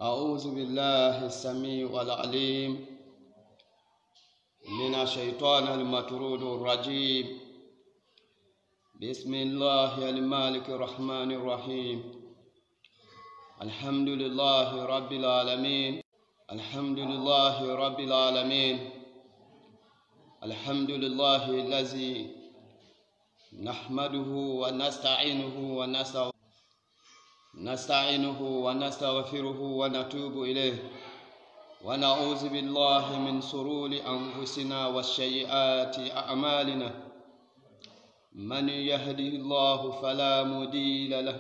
أعوذ بالله السميع العليم من الشيطان المطرود الرجيم. بسم الله المالك الرحمن الرحيم. الحمد لله رب العالمين. الحمد لله رب العالمين. الحمد لله الذي نحمده ونستعينه ونستغفره ونتوب إليه ونعوذ بالله من شرور أنفسنا وسيئات أعمالنا. من يهده الله فلا مضل له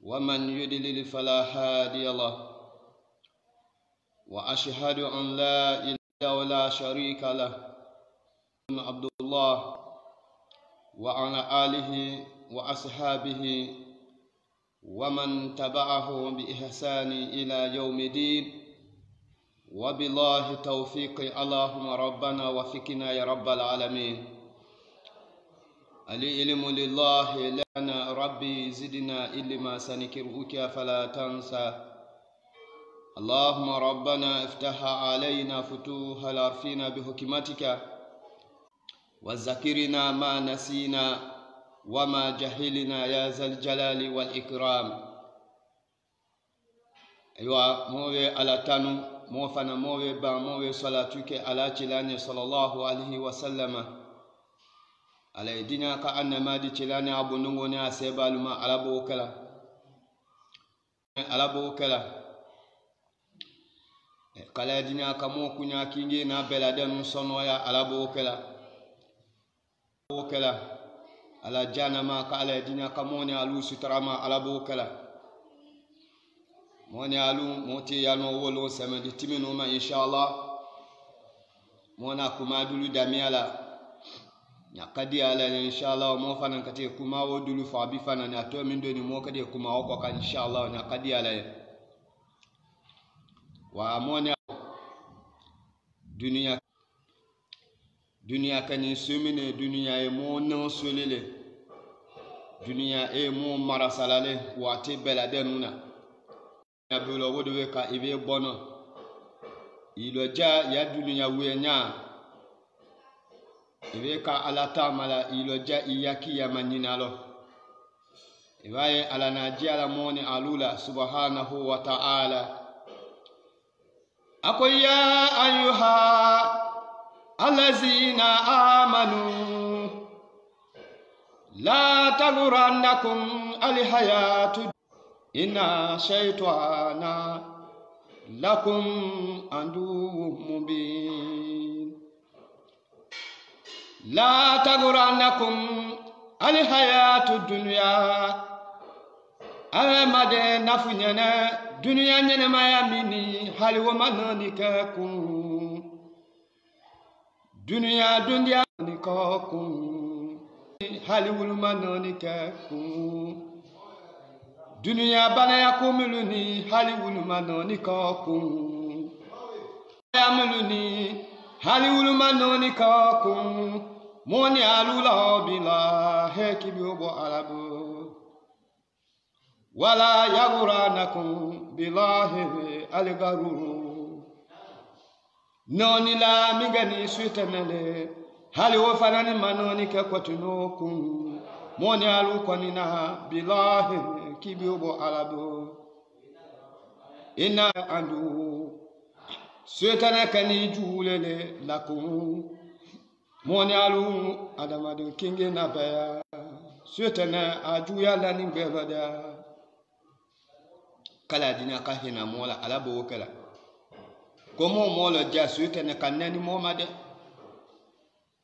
ومن يضلل فلا هادي له. وأشهد أن لا إله ولا شريك له عبد الله وعلى آله وأصحابه ومن تبعه بإحسان إلى يوم الدين. وبالله توفيق اللهم ربنا وفقنا يا رب العالمين. العلم لله لنا ربي زدنا علما سنكرك فلا تنسى. اللهم ربنا افتح علينا فتوح العارفين بحكمتك وذكرنا ما نسينا وما جهلنا يا ذا الجلال والإكرام. أيوة موي على تانو موفنا موي با موي صلاتك على تلاني صلى الله عليه وسلم على دينا كأن ما دي تلاني أبو نغوني أسيبا لما على بوكلا kala dina kamo kunya kinge na beladen sonoya ala bokela ala janama kala dina kamone alu sutrama ala bokela mone alu moti yano wolo samedi timino ma inshallah mona kuma dulu damiala nyakadi ala inshallah mo fanan kate kuma wodulu fa bi fanan ato min doni mo kade kuma ko kan inshallah nyakadi ala wa mone duniya kani sumine duniya e mo non solele duniya e mo marasalale wate beladenuna ya bolo wodo ka ibe bono iloja ya duniya wenya ibe ka alata mala iloja iyaki ya maninalo ibaye ala najia mone alula subhanahu wa ta'ala. أقول يا أيها الذين آمنوا لا تغرنكم الحياة إن الشيطان لكم عدو مبين. لا تغرنكم الحياة الدنيا أمد نفننا دنيا نما يميني هل ومن نكاكم دنيا نكاكم هل ومن نكاكم دنيا بنا يكملني هل ومن نكاكم يعملني هل ومن نكاكم موني علولا بلا هيك بيوبو عربو ولا يغرنكم بالله الغرور. نوني لا ميغني سويتنله هل وفنان منوني كوتنوكم موني علو كونينا بالله كيبيوبو علابو إن عندو سويتنا كني جولله لكم موني علو ادمادو كينغي نابيا سويتنا اجويا لاني بيبدا kala dina ka hina mola ala bo kala komo mola jasuite ne kanani moma de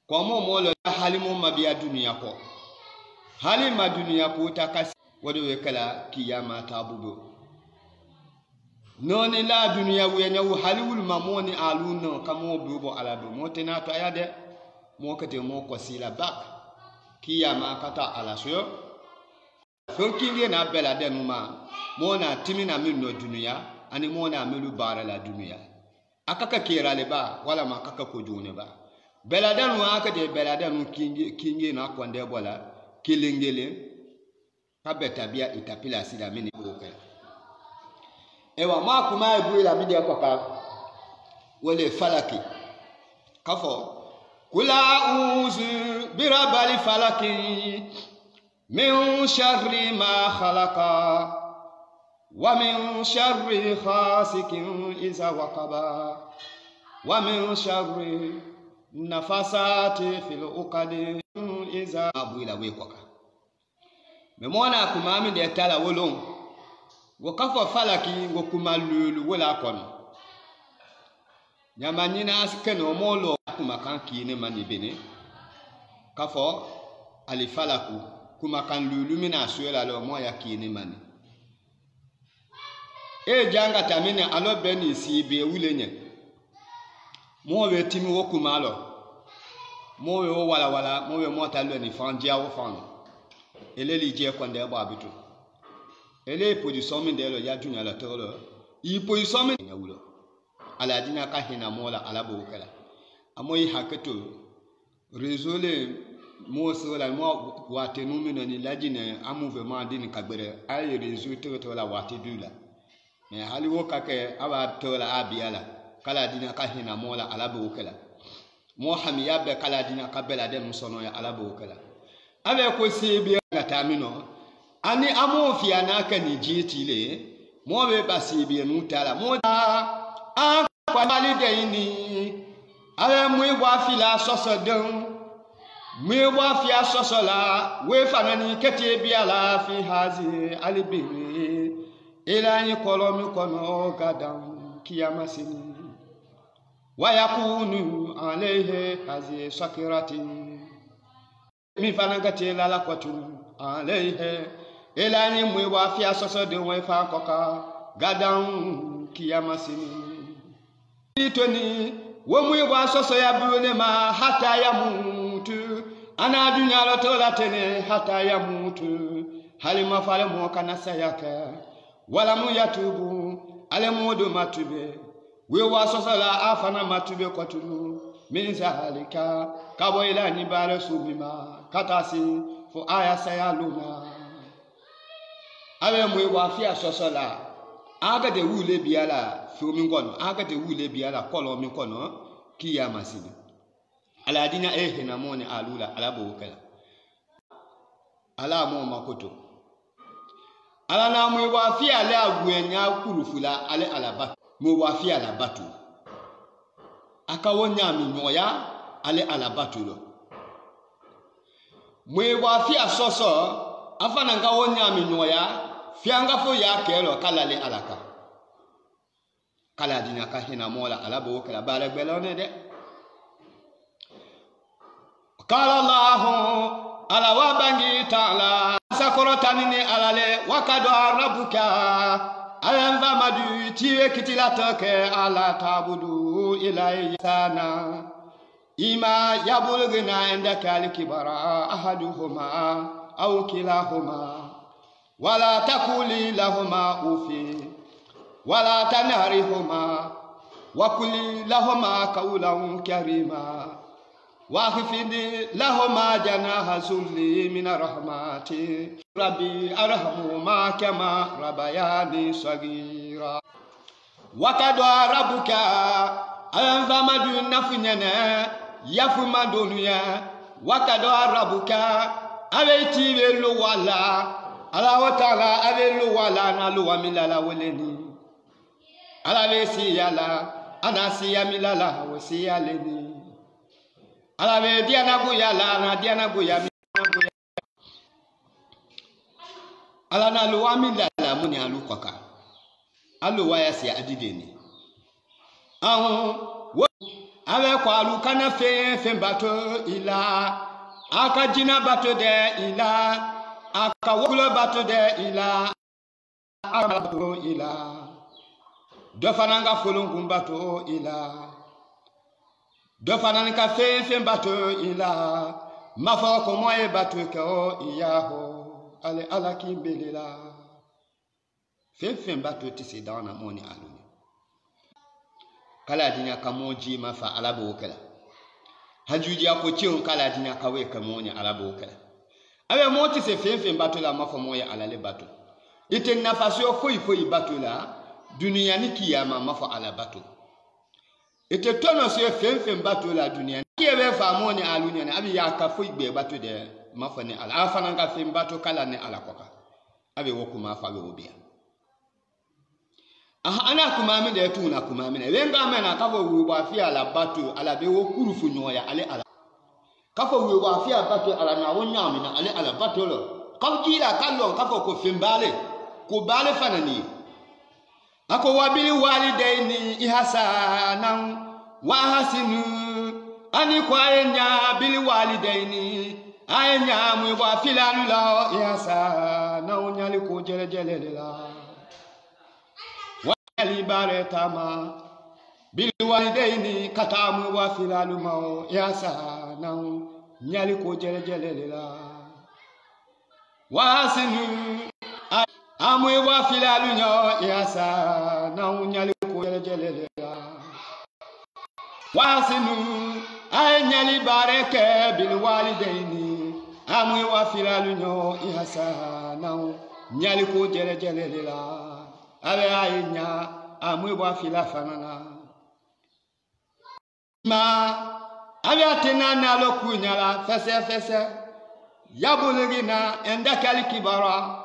komo mola halimu mabiya duniya ko halima duniya ko ta kas wado we kala kiyama tabudo noni la duniya we nyawu haliwul mamoni aluno kamo bubo ala do motena to ayade mo kate mo ko sila bak kiyama kata ala so kinge na bela denuma mona timina minno dunya ani mona melu bara la dunya akaka kerale ba wala makaka ko jone ba beladanu aka de beladanu kinge na kwande bola kilingele kabeta bia itapila sida mini boka ewa ma kuma ebu la mi de ko ka wole falaki kafo kula uzu birabali falaki min sharri ma khalaqa wa min sharri khasikin iza waqaba wa min sharri nafasati fil uqadi iza abuila we koka me mona kuma mi de tala wolon wo kafo falaki wo kuma lulu wala kono nyamanyina skeno molo kuma kan kine mani bene kafo ali falaku kuma kan lulu mina suela lo mo ya kine mani e janga tamine alo beni si be wulenye mo we timi wo kuma lo mo we wala wala mo we mo talo ni fandia wo fan ele li je konde ba bitu ele position min de lo ya dunya la tolo i position min ya wulo ala dina ka hina mola ala bo kala amoy hakato résolé mo so la mo wate no min ni ladine amouvement din kagbere ay résultat to la wate dula mais hali wo kake aba to la abiala kala dina ka hina mola ala bo kala mo hamiya be kala dina ka bela dem sono ya ala bo kala abe ko sebi ngatamino ani amo fiana ka ni jitile mo be basibi nu tala mo a kwa valide ni ale mu wa fila soso don mu wa fia soso la we fanani kete biala fi hazi alibiri ila ni kolomi kono gadan kiyamasini wa yakunu alayhi hazi shakirati mi fanagati la kwatu alayhi ila ni mu wa fia soso de we fa koka gadan kiyamasini itoni wo mu wa soso ya bune ma hata ya mutu ana dunya lo to la tene hata ya mutu halima fale mo kana sayaka wala mu yatubu ale modu matube we wa soso la afana matube kotulu min zahalika kabo ila ni bare subima katasi fo aya sayaluna ale mu wa fia soso la aga de wule biala fomi ngono aga de wule biala kolo mi kono kiya masini ala dina hena moni alula ala bo kala ala mo makoto ala na mo wa fi ala agwenya kurufula ale alaba mo wa fi ala batu aka wonya mi nyoya ale alabatu lo mo wa fi asoso afana nga wonya mi nyoya fianga fo ya kelo kala le alaka kala dina ka hina mola ala bo kala bala belone de qala allah ala wa bangi taala sakorotani ni alale wakado arabuka alam famadu tiwe kitilatoke ala tabudu ilay sana ima yabulgina indaka alkibara ahaduhuma aw kilahuma wala takuli lahuma ufi wala tanharihuma wakuli lahuma kaulan karima wakhfidi lahuma janaha zulli min rahmati rabbi arhamhuma kama rabayani sagira wakadu rabuka anfamadu nafunyana yafumadunya wakadu rabuka abeiti belu wala ala wa taala abelu wala na luwa milala weleni ala besi yala anasi ya milala wasi yaleni ala be diana bu yala na diana bu ya ala na luwa milala muni alu kwaka alu ya si adideni wo abe kwa alu kana fe bato ila akajina bato de ila akawulo bato de ila amato ila dofananga fulungum bato ila dofananga fe bato ila mafoko moye bato ko iyaho ale ala kimbelela fe bato tisi dana moni aluni kala dinya kamoji mafa alabo kala hajuji akochion kala dinya kawe kamoni alabo kala abe moti se fe bato la mafo moye alale bato ite nafasio foi bato la dunia ni kiyama mafa ala bato ete tono se fem bato la dunia ki ebe fa moni alunya ne abi ya ka fo igbe bato de mafa ne ala afana ka fem bato kala ne ala koka abi wokuma fa be obia aha ana kuma mi de tuna kuma mi ne wenga mena ka fo wu ba fi ala bato ala be wokuru fu nyoya ale ala ka fo wu ba fi ala bato ala na wonya mi na ale ala bato lo ka jira kallo ka fo ko fem bale ko bale fanani ako wabili walidaini ihsanan wa hasinu ani kwa enya bili walidaini anya mu wa filalu la ihsanan nyali ko jele la wali baretama bili walidaini katamu wa filalu ma ihsanan nyali ko jele la wa hasinu amwe wa filalu nyo yasa na unyali ko jele wasinu anyali bareke bil walidaini amwe wa filalu nyo yasa na unyali ko jele la ale aynya amwe wa filafanana ma abi atena na lokunyala fese yabuligina endakal kibara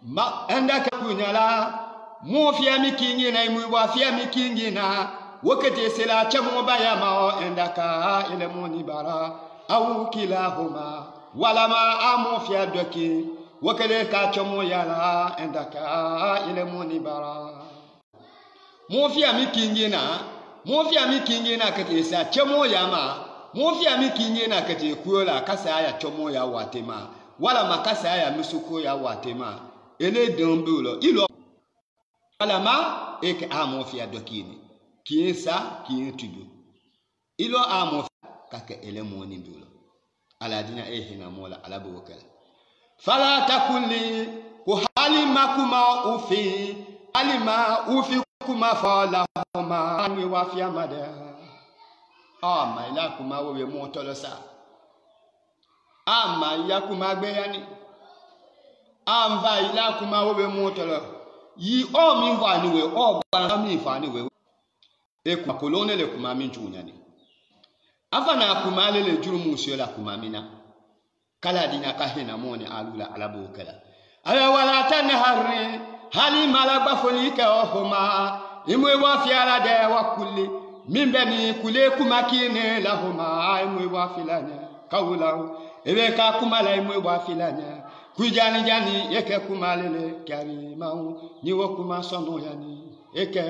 ma endaka kunyala mo fiya mikingi na imu wa fiya mikingi na wakati sela chamo baya ma endaka ile moni bara au kilahuma wala ma amo fiya doki wakale ka chamo yala endaka ile moni bara mo fiya mikingi na kati sa chamo yama mo fiya mikingi na kati kuola kasa ya chamo ya watema wala makasa ya misuko ya watema ele dombulo ilo alama ek amofia dokini kiesa kientubu ilo amofia kake ele moni bulo aladina ehina mola alabokala fala takulli ku halima ufi kuma fala ma mi wafia mada ama ila kuma we motolo sa ama ya kuma gbeyani amba ila kuma wobe motolo yi o mi wa ni we o gba mi fa ni we e kuma kolone le kuma mi junya ni afana kuma le juru musio la kuma mina kala dinya ka hina moni alula alabo kala ala wala tanharri hali malaba folika o homa imwe wa fiala de wa kulli mimbe ni kule kuma kine la homa imwe wa filanya kawula ebe ka kuma la imwe wa filanya kujani jani yeke kumalele karimau niwo kuma sono yani eke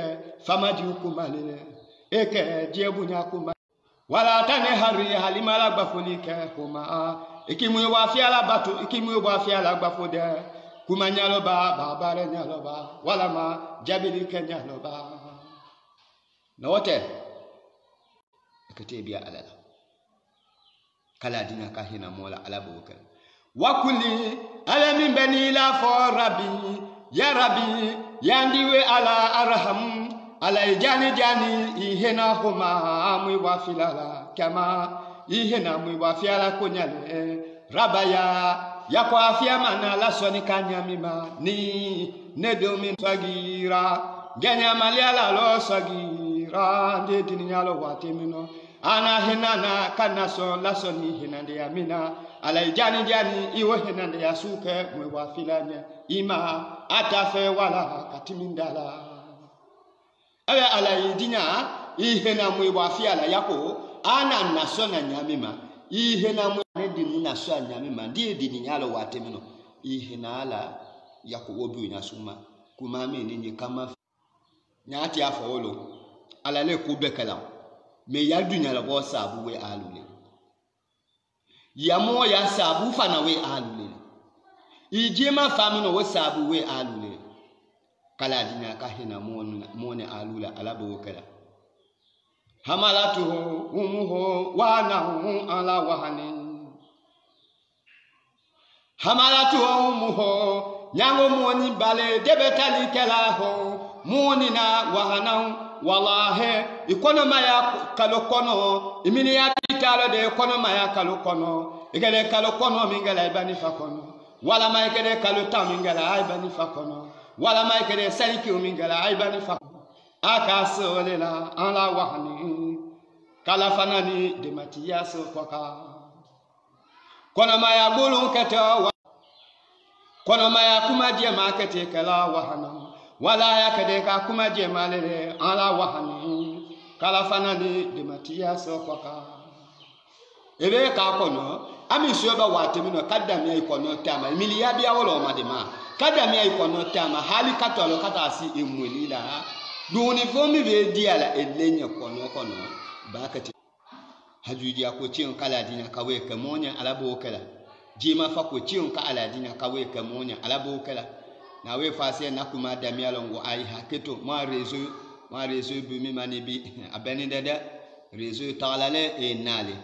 famaji kumalele eke diebunya kuma wala tane hari halimala gbafolike kuma ikimwe wa fiala batu ikimwe wa fiala gbafode kuma nyaloba babare nyaloba wala ma jabili kenyaloba note ekete biya alala kala dina ka hina mola alabuka wakuli ala min bani la for rabbi ya ndiwe ala arham ala jani ihena huma mwi wa filala kama ihena mwi wa fiala konyale rabaya ya kwa afia mana la soni kanyamima ni nedomi sagira genya maliala lo sagira ndetini nyalo watemino ana hinana kanaso lasoni hinande ya mina ala jani iwo hinande ya suke mwe wa filanya ima atafe wala katimindala ala idinya ihena mwe wa fiala yako ana nasona nyamima ihena mwe nedini nasona nyamima ndiye dini nyalo watemino ihena ala yako wobu nyasuma kumami ninyi kama nyati afolo ala le kubekala me ya dunya la bo sabu we alule ya mo ya sabu fana we alule ijema famino we sabu we alule kala dinya ka hina mone alula alabo kala hamalatu umuhu wa nahu ala wahani hamalatu umuhu nyango moni bale debetali kala ho moni na wahana wallahi ikono maya kalokono imini ya pitalo de ikono maya kalokono igele kalokono mingala ibani fakono wala ma igele kalota mingala ibani fakono wala mai kede sarki min gala ai bani fa aka sole la an la wahani kala fanani de matiya so kwaka kono maya gulu keto kono maya kuma je ma kete kala wahana wala ya kede ka kuma je malele an la wahani kala fanani de matiya so kwaka ebe ka kono ami suba watemi no kadami ay kono tama miliya biya wala madima kadami ay kono tama hali katolo katasi emwelila duni fomi be diala elenya kono bakati hajuji ko cin kala dina kawe kamonya alabo kala jima fa ko cin ka ala dina kawe kamonya alabo kala na we fase na kuma dami alongo ai haketo ma rezo bi mi manibi abeni dada rezo talale e nale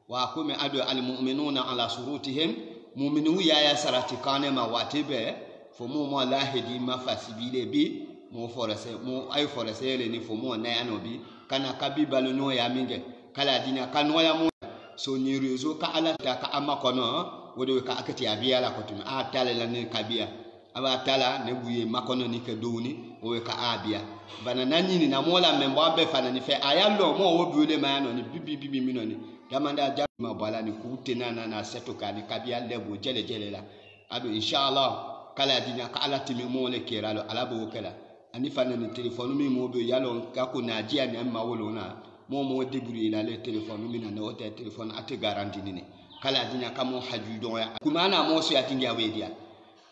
wa kuma adu almu'minuna ala surutihim mu'minu ya sarati kane ma watibe fo mo lahidi ma fasibile bi mo forase mo ay forase le ni fo mo na anobi kana kabibalu no ya minge kala dina kanwa ya mo so ni rezo ka ala ta ka amakono wodo ka akati abia la kotumi a tale la ni kabia aba tala ne buye makono ni ke doni o ka abia bana nanyini na mola membo abe fana ni fe ayalo mo wo biole ma no ni bibi minoni damanda jama bala ni kutena na seto ka ni kabia lebo jele la ado inshallah kala dina ka ala timi mo le keralo ala bo kala ani fana ni telephone mi mo be yalo ka ko na jia ni ma wolo na mo débrouiller la le téléphone mi na no te téléphone ate garantie ni kala dina ka mo haju don ya kuma na mo so yatinga wedia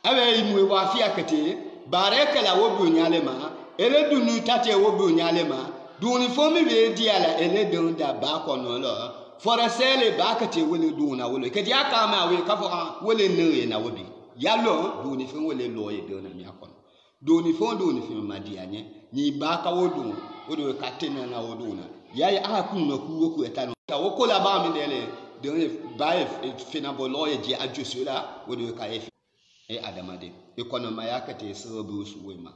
awe imwe wa fi akete bareka la wo bi onyale ma ele dunu tate wo bi onyale ma duni fomi be diala ele don da ba ko no lo forasele ba akete wole duna wole ke dia ka ma we ka fo wole ne na wobi yalo duni fo wole loye don na mi akon duni fo ma dianye ni ba ka wodun wodo ka tena na woduna yayi a kun no ku woku etano ta wokola ba mi dele de ba fina boloye je ajosu la wodo ka e adamade ekonoma yakate sobu suwema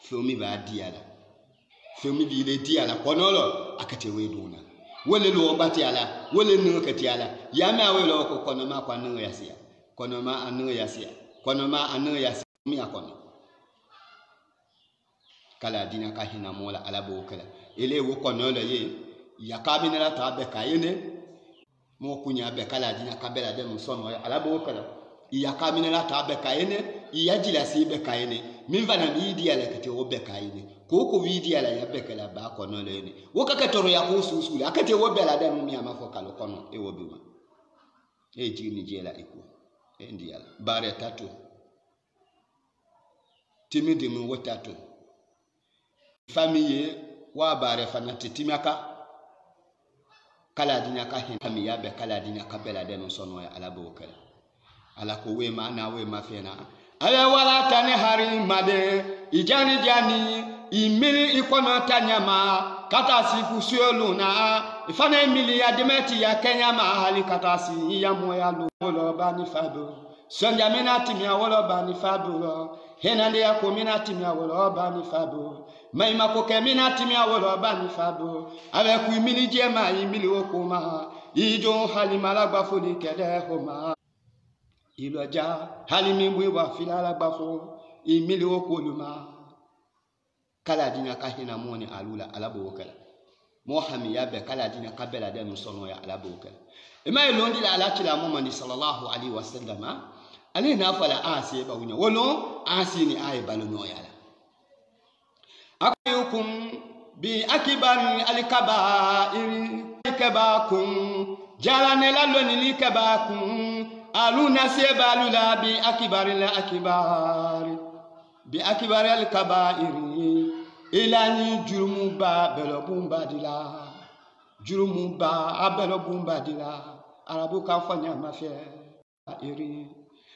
fomi ba diala fomi bi le diala konolo akate weduna wole lo bati ala wole no kati ala yama welo ko konoma kwa no yasia konoma anu yasia konoma anu yasia mi akono kala dina ka hina mola ala bo kala ele wo konolo ye yakabina la tabe kayene mo kunya be kala dina kabela de musono ala bo kala iya kamina la ta be kayene iya jila si be kayene min vana mi dia la kete wo be kayene ko wi dia la ya be kala ba ko no lene wo ka toro ya ko susu la kete wo be la da mi ama fo kala kono e wo bi ma e jini jela iko e ndiya bare tatu timide mi wo tatu famille wa bare fana titimaka kala dina ka hin famille be kala dina ka bela de no sono ya ala bo kala ala ko we ma na we ma fena ala wala tani hari made ijani jani imili ikono tanyama kata sifu sueluna ifana emili ya demeti ya Kenya ma hali kata si ya moya lo bani fado sonja minati mi awolo bani fado henande ya ko minati mi awolo bani fado mai makoke minati mi awolo bani fado ala ku imili jema imili okuma ijo hali malagba fodi kede homa iloja halimi mwe wa filala bafo imili okoluma kala dina ka hina moni alula alabo kala mohami yabe kala dina kabela de musono ya alabo kala ema ilondi la alati la muhammad sallallahu alaihi wasallam ale na fala asi ba wunya wono asi ni ay balono yala akayukum bi akibari alkabairi kabakum jalane la loni likabakum aluna sebalu la bi akibari la akibari bi akibari al kabairi ilani jurumuba belobumba dila jurumuba abelobumba dila arabu kan fanya mafia iri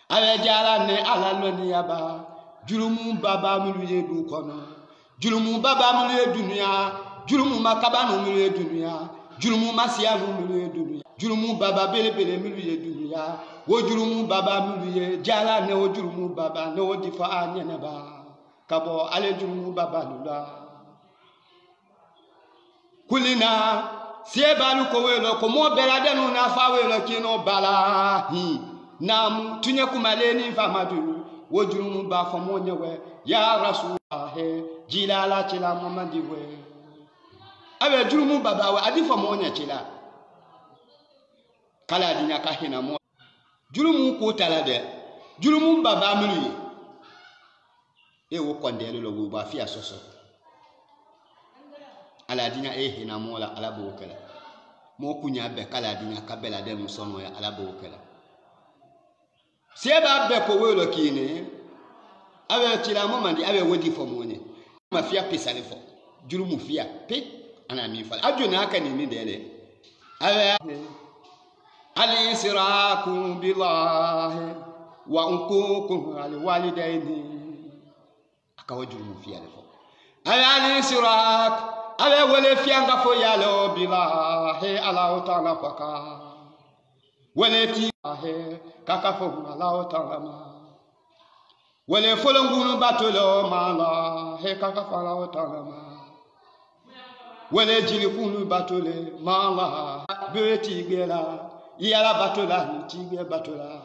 ale jala ne ala loni yaba jurumuba ba muluye du kono jurumuba ba muluye dunya jurumu makabanu muluye dunya jurumu masiya muluye dunya jurumu baba bele muluye dunya wo jurumu baba muluye jala ne wo jurumu baba ne wo difa anyene ba kabo ale jurumu baba lula kulina siebalu ko welo ko mo belade no na fa welo kino bala nam tunye kumaleni famadu wo jurumu ba fa mo nyewe ya rasulullah jilala chila mamadi we abe jurumu baba we adi fa mo nya chila kala dinya ka hina mo jurumu ko tala de jurumu baba mulu e wo kondele lo wo ba fi asoso ala dinya e hina mo la ala bo kala mo kunya be kala dinya ka bela de musono ya ala bo kala seba be ko welo kine abe tila mo mandi abe wodi fo mo ne ma fia pesale fo jurumu fia pe ana mi fa ajuna aka ni dele abe ali siraku billahi wa unqukum al walidaini aka jurumu fia le fo ali sirak abe wele fia nga fo yalo billahi ala ta'ala faka wele ti kaka fo ala ta'ala ma wele folongunu batolo mala he kaka fala ta'ala ma wele jili kunu batole mala beti gela yala batola tigbe batola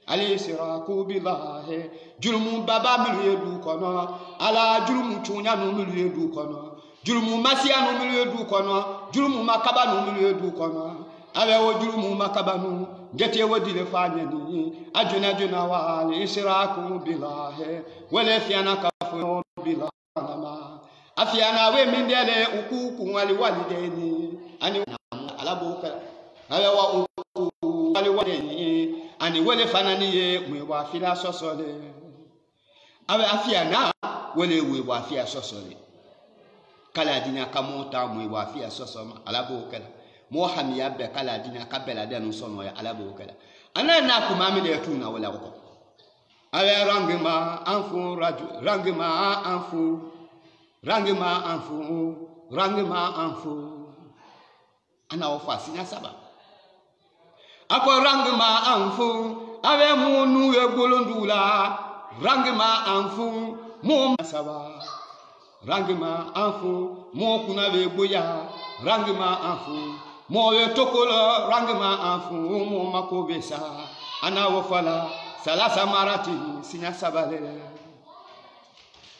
ali siraku billahi jurumu baba milu edu kono ala jurumu chunya no milu edu kono jurumu masia no milu edu kono jurumu makaba no milu edu kono abe wo jurumu makaba no gete wodile fanya ni ajuna wa ali siraku billahi wala fiana kafu billahi ma afiana we mindele ukuku wali walideni ani alabuka abe wa ukuku wali walideni ani wele fanani ye mwe wa fila sosole abe afiana wele we wa fia sosole kala dina kamota mwe wa fia sosoma alabuka mo hamiya be kala dina kabela de no sono ya alabuka ana na kuma mi de tuna wala ko abe rangima anfu raju rangima anfu ana ofa sinya saba akwa rangima anfu abe munu egbolondula rangima anfu mo saba rangima anfu mo kuna be boya rangima anfu mo ye tokolo rangima anfu mo makobesa ana wofala salasa marati sinya saba le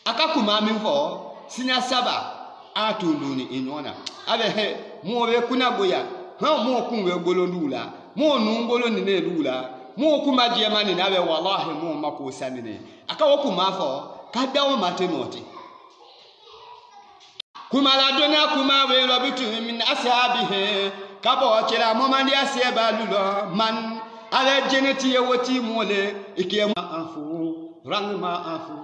akakuma minfo sinya saba atuluni inona abe he mo be kuna boya ha mo kunwe egbolondula mo nu ngolo ni ne lula mo kuma diamani na be wallahi mo makosa ni akawo kuma fo kadawo matenoti kuma la dona kuma we robitu min ashabihi kabo chira mo mandi aseba lulo man ale jeneti ye woti mole ikiye afu rangma afu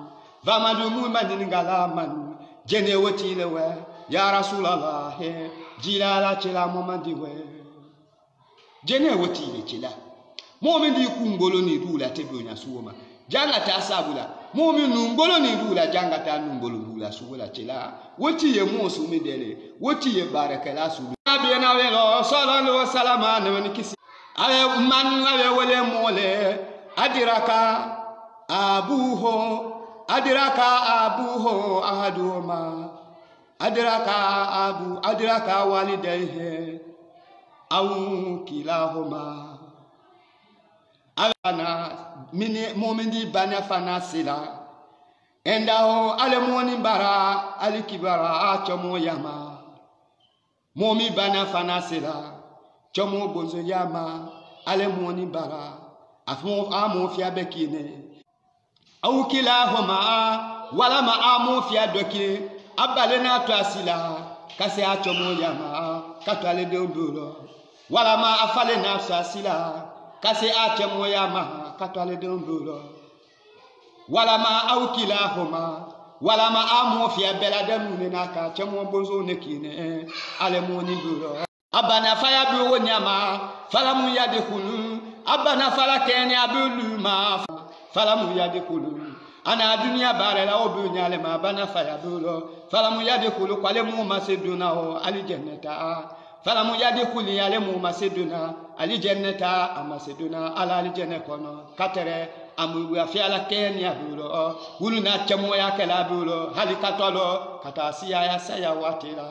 vamadu mu mandini ngala man jene woti lewe ya rasulullah jilala chira mo mandi we jene woti le chila momi ku ngolo ni dula tegonya suoma janga ta sabula momi nu ngolo ni dula janga ta nu ngolo dula suula chila woti ye mo su mi dele woti ye barakala su abi na we lo sallallahu alaihi wasallam ne kisi ale man ale wele mole adiraka abuho ahaduma adiraka walidayhi au kilahuma ana mini momindi bana fana sila endao ale moni bara alikibara achomo yama momi bana fana sila chomo bonzo yama ale moni bara afmo amo fia bekine au kilahuma wala ma amo fia doki abalena to asila kasi achomo yama katale de ndolo wala ma afale na asila kasi ache moya ma katwale de ndolo wala ma aukila homa wala ma amo fia bela de munena ka chemo bonzo nekine ale moni ndolo abana faya bi wonyama fala mu ya de kunu abana fala kene abuluma fala mu ya de kunu ana dunia barela obunyale ma abana faya ndolo fala mu ya de kulu kwale mu maseduna o ali jannata fala mu yadi kuli ale mu maseduna ali jannata amaseduna ala ali janna kono katere amu wa fi ala kenya bulo huluna chamo ya kala bulo hali katolo katasiya ya saya watira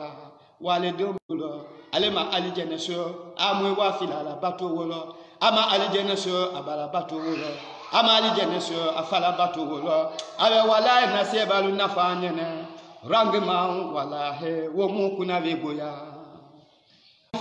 wale dombulo ale ma ali janna so amu wa fi ala bato wolo ama ali janna so abala bato wolo amali jeneso afala batolo abe wala na sebalu nafanyene rangma wala he wo mu kuna beboya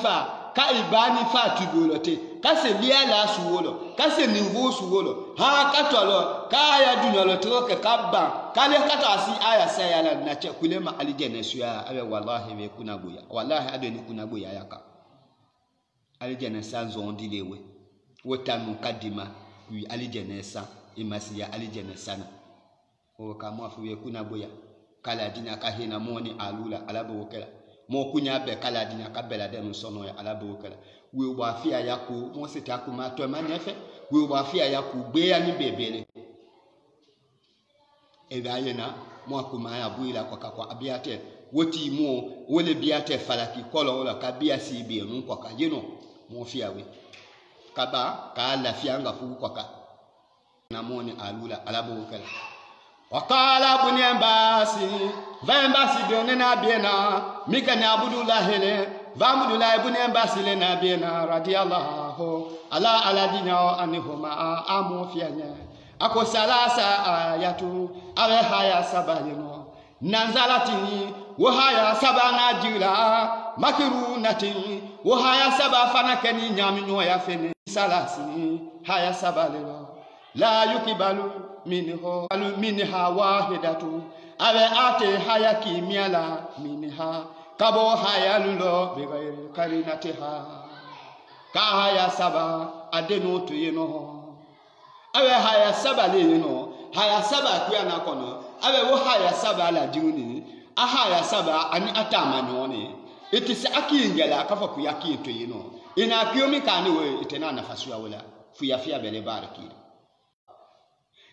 fa ka ibani fa tubolote ka se lia la suwolo ka se niveau suwolo ha ka tolo ka ya dunyolo to ka ba ka le ka ta si aya sa ya la na che kulema ali jeneso ya abe wallahi be kuna boya wallahi ade ni kuna boya yaka ali jenesa zondilewe wotanu kadima wi ali jenesa imasiya ali jenesa na o ka mo afu ye kuna boya kala dina ka hina moni alula alabo wokela mo kunya be kala dina ka bela de sono ya alabo wokela wi o ba fia yako mo sita ku ma to ma nefe wi o ba fia yako gbe ya ni bebele e da yena mo akuma ya buila kwa abiate woti mo wole biate falaki kolo wala ka bia si bi no kwa ka yeno mo fia we kaba ka la fia nga fu kwa ka na moni alula alabo wokela wakala bunyambasi vambasi done na biena mika na abdullah hele vamdullah bunyambasi le na biena radiyallahu ala dina anhuma amu fianya ako salasa ayatu ale haya sabalino nanzalati wa haya sabana jila makirunati wa haya sabafana kani nyaminyo ya fene salasi haya sabalino la yukibalu minha wahidatu abe ate hayaki miala minha kabo hayalulo bigairi karinatiha ka haya saba adeno to yeno abe haya saba le yeno haya saba kuya na kono abe wo haya saba la diuni a haya saba ani atama nyone itisi akingela kafa kuya kinto yeno ina kiomi kani we itena nafasi ya wala fuya bele baraki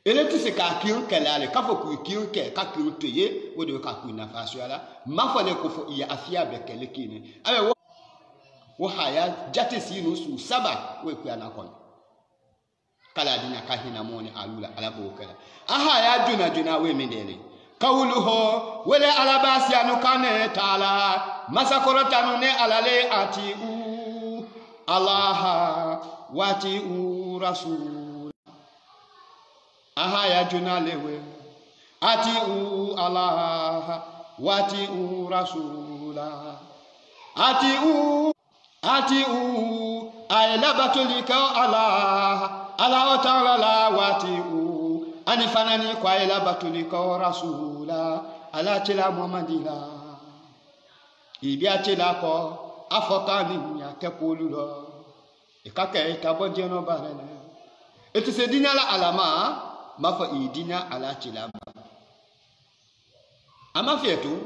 eleti se ka kiun kelale ka fo ku kiun ke ka kiun teye wo de ka ku na fasuala ma fo le ko fo iya afia be kele kini abe wo haya jate si no su saba we ku ana kon kala dina ka hina moni alula alabo kala aha ya juna we mindele kawuluho wele alabasi anu kane taala masakorotanu ne alale ati u allah wati u rasul aha ya junalewe ati u Allah wati u rasula ati u ayla batulika Allah ta'ala la wati u anifanani kwa ayla batulika rasula ala tila muhammadila ibia tila ko afokani ya kepululo ikake itabojeno barene etise dinyala alama mafa idina ala chilama ama fetu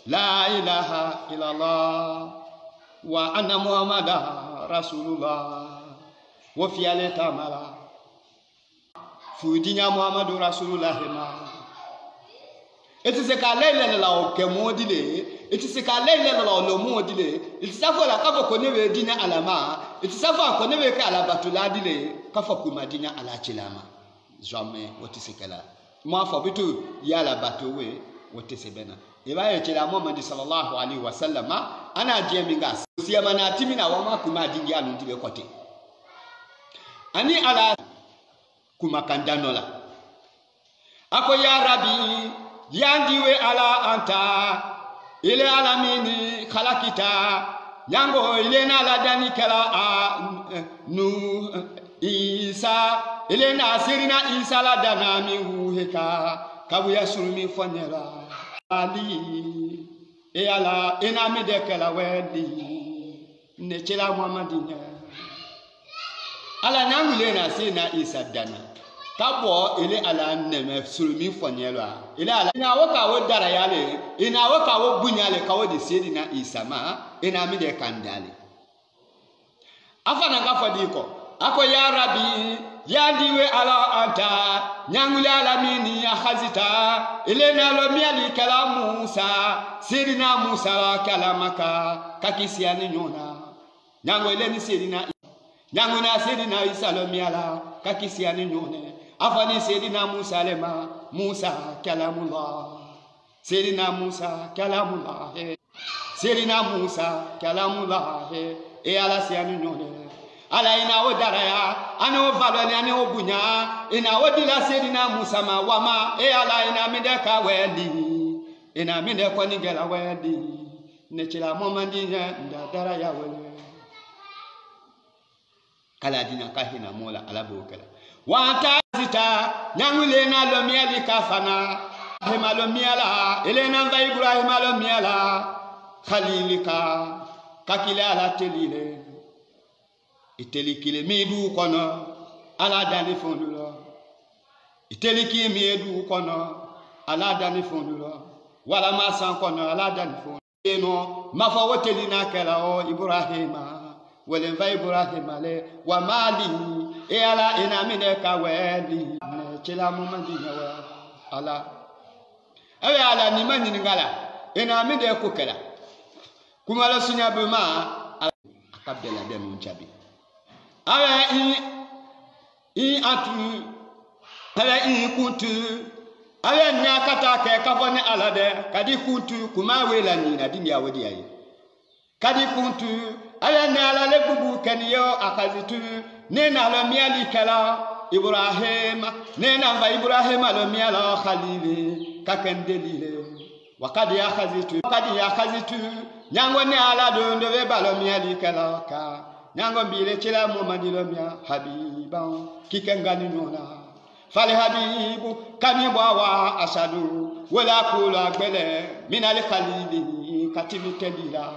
la ilaha illallah wa anna muhammada rasulullah wa fi alata mala fu dinya muhammadu rasulullah ma etise ka lele la o ke modile etise ka lele la o lo modile etise fa la ka ko ne be dinya alama etise fa ko ne be ka ala batula dile ka fa ku madina ala chilama jamais wotisekala mo fa bitu yala batowe wotisebena eba yechela Muhammad sallallahu alaihi wasallam ana jeminga siyama na timina wa ma kuma dingi anu tibe kote ani ala kuma kandanola ako ya rabbi yandiwe ala anta ile alamini khalakita yango ile na la dani kala nu isa elena sirina isa la dana mi huheka kabuya surumi fonyera ali e ala ena mi de kala wedi ne chela muhammadinya ala nangule na sina isa dana kabo ele ala neme surumi fonyera ele ala ina woka wo dara yale ina woka wo bunyale kawo de sirina isa ma ena mi de kandale afana ngafadiko ako ya rabbi yandiwe ala anta nyangule alamini akhazita ilena lo miali kala Musa sirina Musa kalamaka kakisiani nyona nyangole ni sirina nyanguna sirina Isa lo miala kakisiani nyone afani sirina Musa lema Musa kalamullah sirina Musa kalamullah sirina Musa kalamullah e ala siani nyone ala ina o daraya ano valoni ano bunya ina o dila sedina Musa ma wama e ala ina minde ka wedi ina minde ko ni gela wedi ne chila momandi nya nda daraya wele kala dina kahina mola ala bokala wanta zita nyangule na lo miali kafana hema lo miala elena va Ibrahim lo miala khalilika kakile ala telile itelikile midu kono ala dani fondulo iteliki midu kono ala dani fondulo wala masan kono ala dani fondulo mafa wotelina kala o Ibrahima wala va Ibrahima le wa mali e ala ina mine ka wedi chila mumandi nyawa ala awe ala ni mani ngala ina mine ko kala kuma la sunya bema akabela de munchabi awe i atu awe i kuntu awe nyakata ke kafone ala de kadi kuntu kuma wela ni na dini awodi ayi kadi kuntu awe na ala le bubu kaniyo akazitu nena lo miali kala Ibrahim nena va Ibrahim lo miala khalili kakendelile wakadi ya khazitu nyango ne ala do ndebe balo miali kala ka nyango mbile chila momandi lo mia habiba kikengani nona fale habibu kanibwa wa asadu wala kula gbele minali khalili katimitelila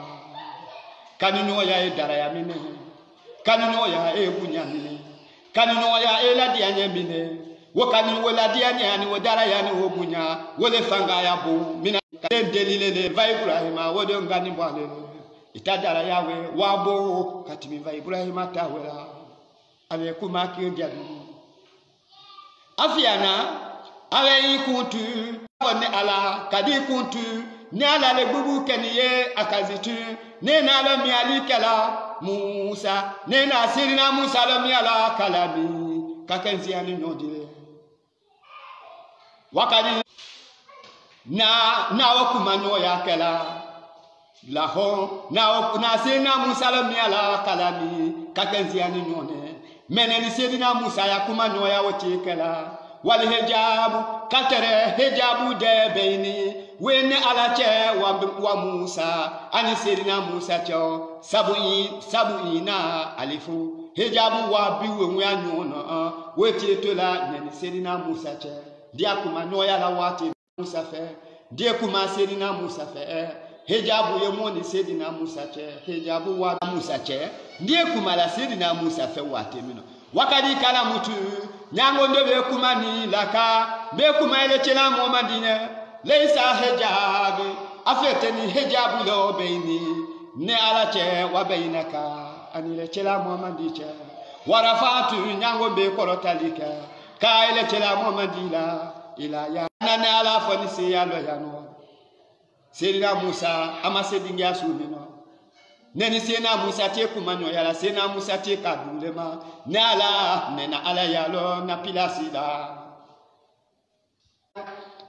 kanino ya daraya mine kanino ya ebunya mine kanino ya eladianya mine wo kanino wala dianya ni wo daraya ni wo bunya wole fanga ya bu mina delile le va Ibrahima wodo ngani bwale itadara yawe wabo katimi va Ibrahima tawela ave kuma kiodiadu afiana ave ikuntu woni ala kadi kuntu ni ala le bubu keniye akazitu nena lo miali kala Musa nena sirina Musa lo miala kalami kakenzi ani nodile wakadi na wakumano ya kala laho na sirina Musa lo miala kalami kakenzi ani none meneli sirina Musa ya kumano ya wote kala wal hijabu katere hijabu de beini wene alache wa Musa ani sirina Musa cho sabu ina alifu hijabu wa biwe mwe anyono weti tola neni sirina Musa che dia kuma noya la wati Musa fe dia kuma sirina Musa fe hijabu ye moni sirina Musa che hijabu wa Musa che dia kuma la sirina Musa fe wati mino wakadi kala mutu nyango ndobe kuma ni laka be kuma ile chela mo madine leisa hijab afeteni hijabu lo beini ne alache wa beinaka anile chela muhammadi che warafatu nyango be korotalika ka ile chela muhammadila ila ya nana ala fonisi ya lo yano sirina Musa amasedinga subino neni sena Musa te kumanyo yala sena Musa te kadulema nala nena ala yalo na pilasida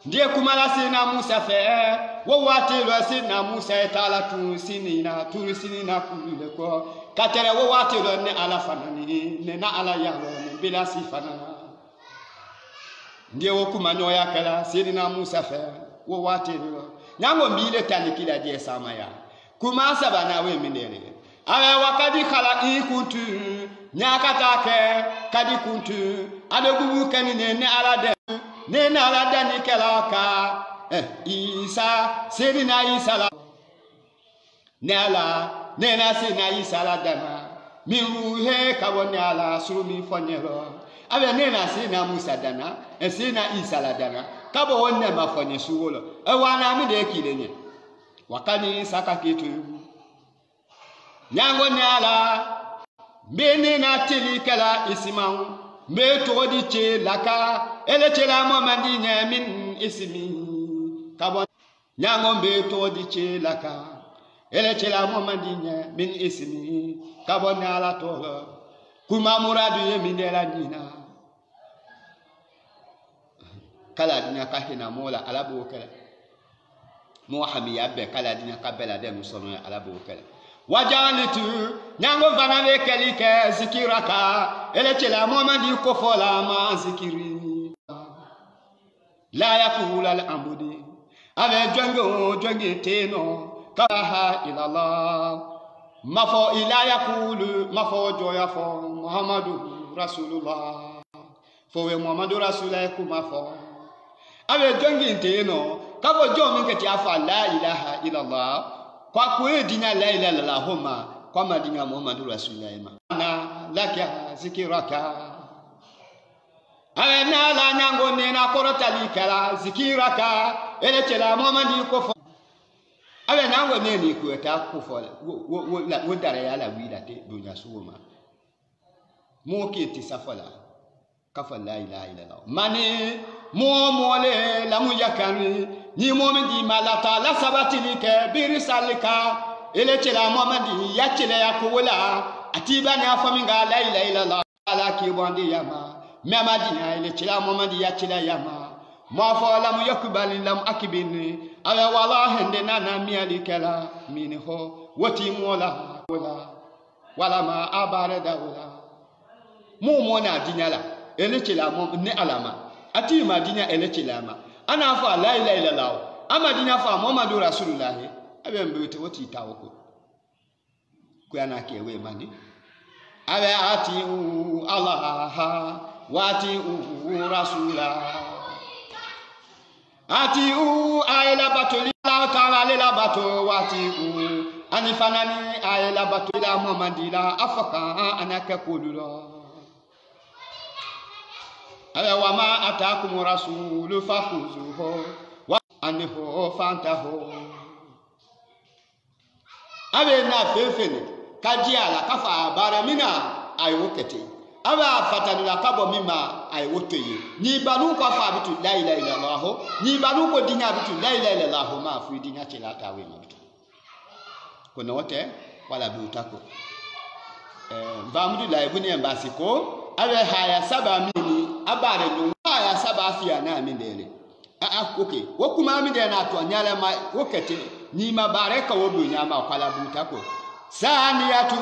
ndiye kumala sena Musa fe wo wate lo sena Musa etala tu sinina kulule ko katere wo wate lo ne ala fanani nena ala yalo ne bilasi fanana ndiye wo kumanyo yakala sena Musa fe wo wate lo nyango mbile tanikila die samaya kuma sabana we minere awe wakadi khala ikuntu nyakata ke kadi kuntu adogu kanine ne alade ne na alade ni kelaka Isa serina Isa la nela ne na sina Isa la dama miruhe kabone ala sumi fonyero awe ne na sina Musa dana sina Isa la dana kabo wonne mafonye suwolo wana mi de kilenye wakani saka kitu nyango nyala bene na tilikala isimau me todi che laka ele chela momandi nyamin isimi kabon nyango be todi che laka ele chela momandi nyamin isimi kabon ala to kuma muradu yemindela nina kala dina kahina mola alabu kala mo hamiya be kala dina kabela de musono ala bo kala wajalitu nyango vana vekelike zikiraka elechela momandi kofola ma zikiri la yakula al amudi ave jwangi teno kaha ila Allah mafo ila yakulu mafo joya fo Muhammadu Rasulullah fo we Muhammadu Rasulullah kuma fo ave jwangi teno kabo jomi ngeti afa la ilaha illa Allah kwa kuedinya la ilaha illa Allah kwa madinga Muhammadu Rasulullah na lakia zikiraka na la nyango nena korotali kala zikiraka elechela Muhammadu ko awe nango neni kueta kufola wo dare ya la wida te dunya suuma mo kiti safola kafa la ilaha illa Allah mani mo le la mujakani ni mo di malata la sabatili ke birisalika elechela Muhammadu yachele yakola atiba na faminga la ilaha illa Allah ala ki bondi yama mamadi elechela Muhammadu yachela yama ma lam yakbal lam akibini ala wala hende nana mialikala minho wati mola wala ma abarada wala mona dinyala elechela ne alama ati madinya elechela ma ana fa la ilaha illallah amadinya fa Muhammadu Rasulullah abe mbete wati tawoko ku yana kewe mani abe ati Allah wati Rasulullah ati ayela batoli la taala lela bato wati anifanani ayela batoli Muhammadila afaka anaka kulula ala wama atakum rasul fakhuzuhu wa anhu fantahu abe na fefene kajiala kafa baramina ayokete aba fatanula kabo mima ay wotoye ni banu ko fa bitu la ilaha illallah ni banu ko dinya bitu la ilaha illallah ma fu dinya chela tawe ma bitu ko no wote wala bi utako bamudu la ibuni embasiko abe haya saba mini abare no haya saba afia na mindele okay wokuma mindele na to nyala ma wokete ni mabareka wodu nyama kwala bi utako saniyatu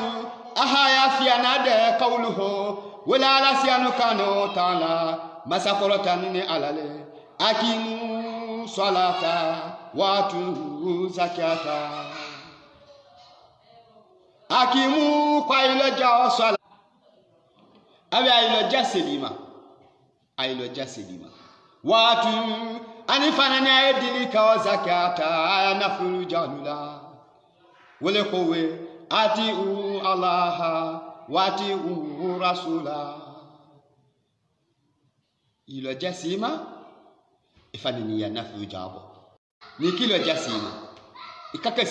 ahaya afia na de kauluhu wala la sianu kano taala masakorotani alale akimu salata watu zakata akimu kwa ilo jao sala abe ilo jaselima watu anifanani aedilika zakata nafuru janula wale kowe ati Allah wati rasula ilo jasima ifanini ya nafu jabo ni kilo jasima ikaka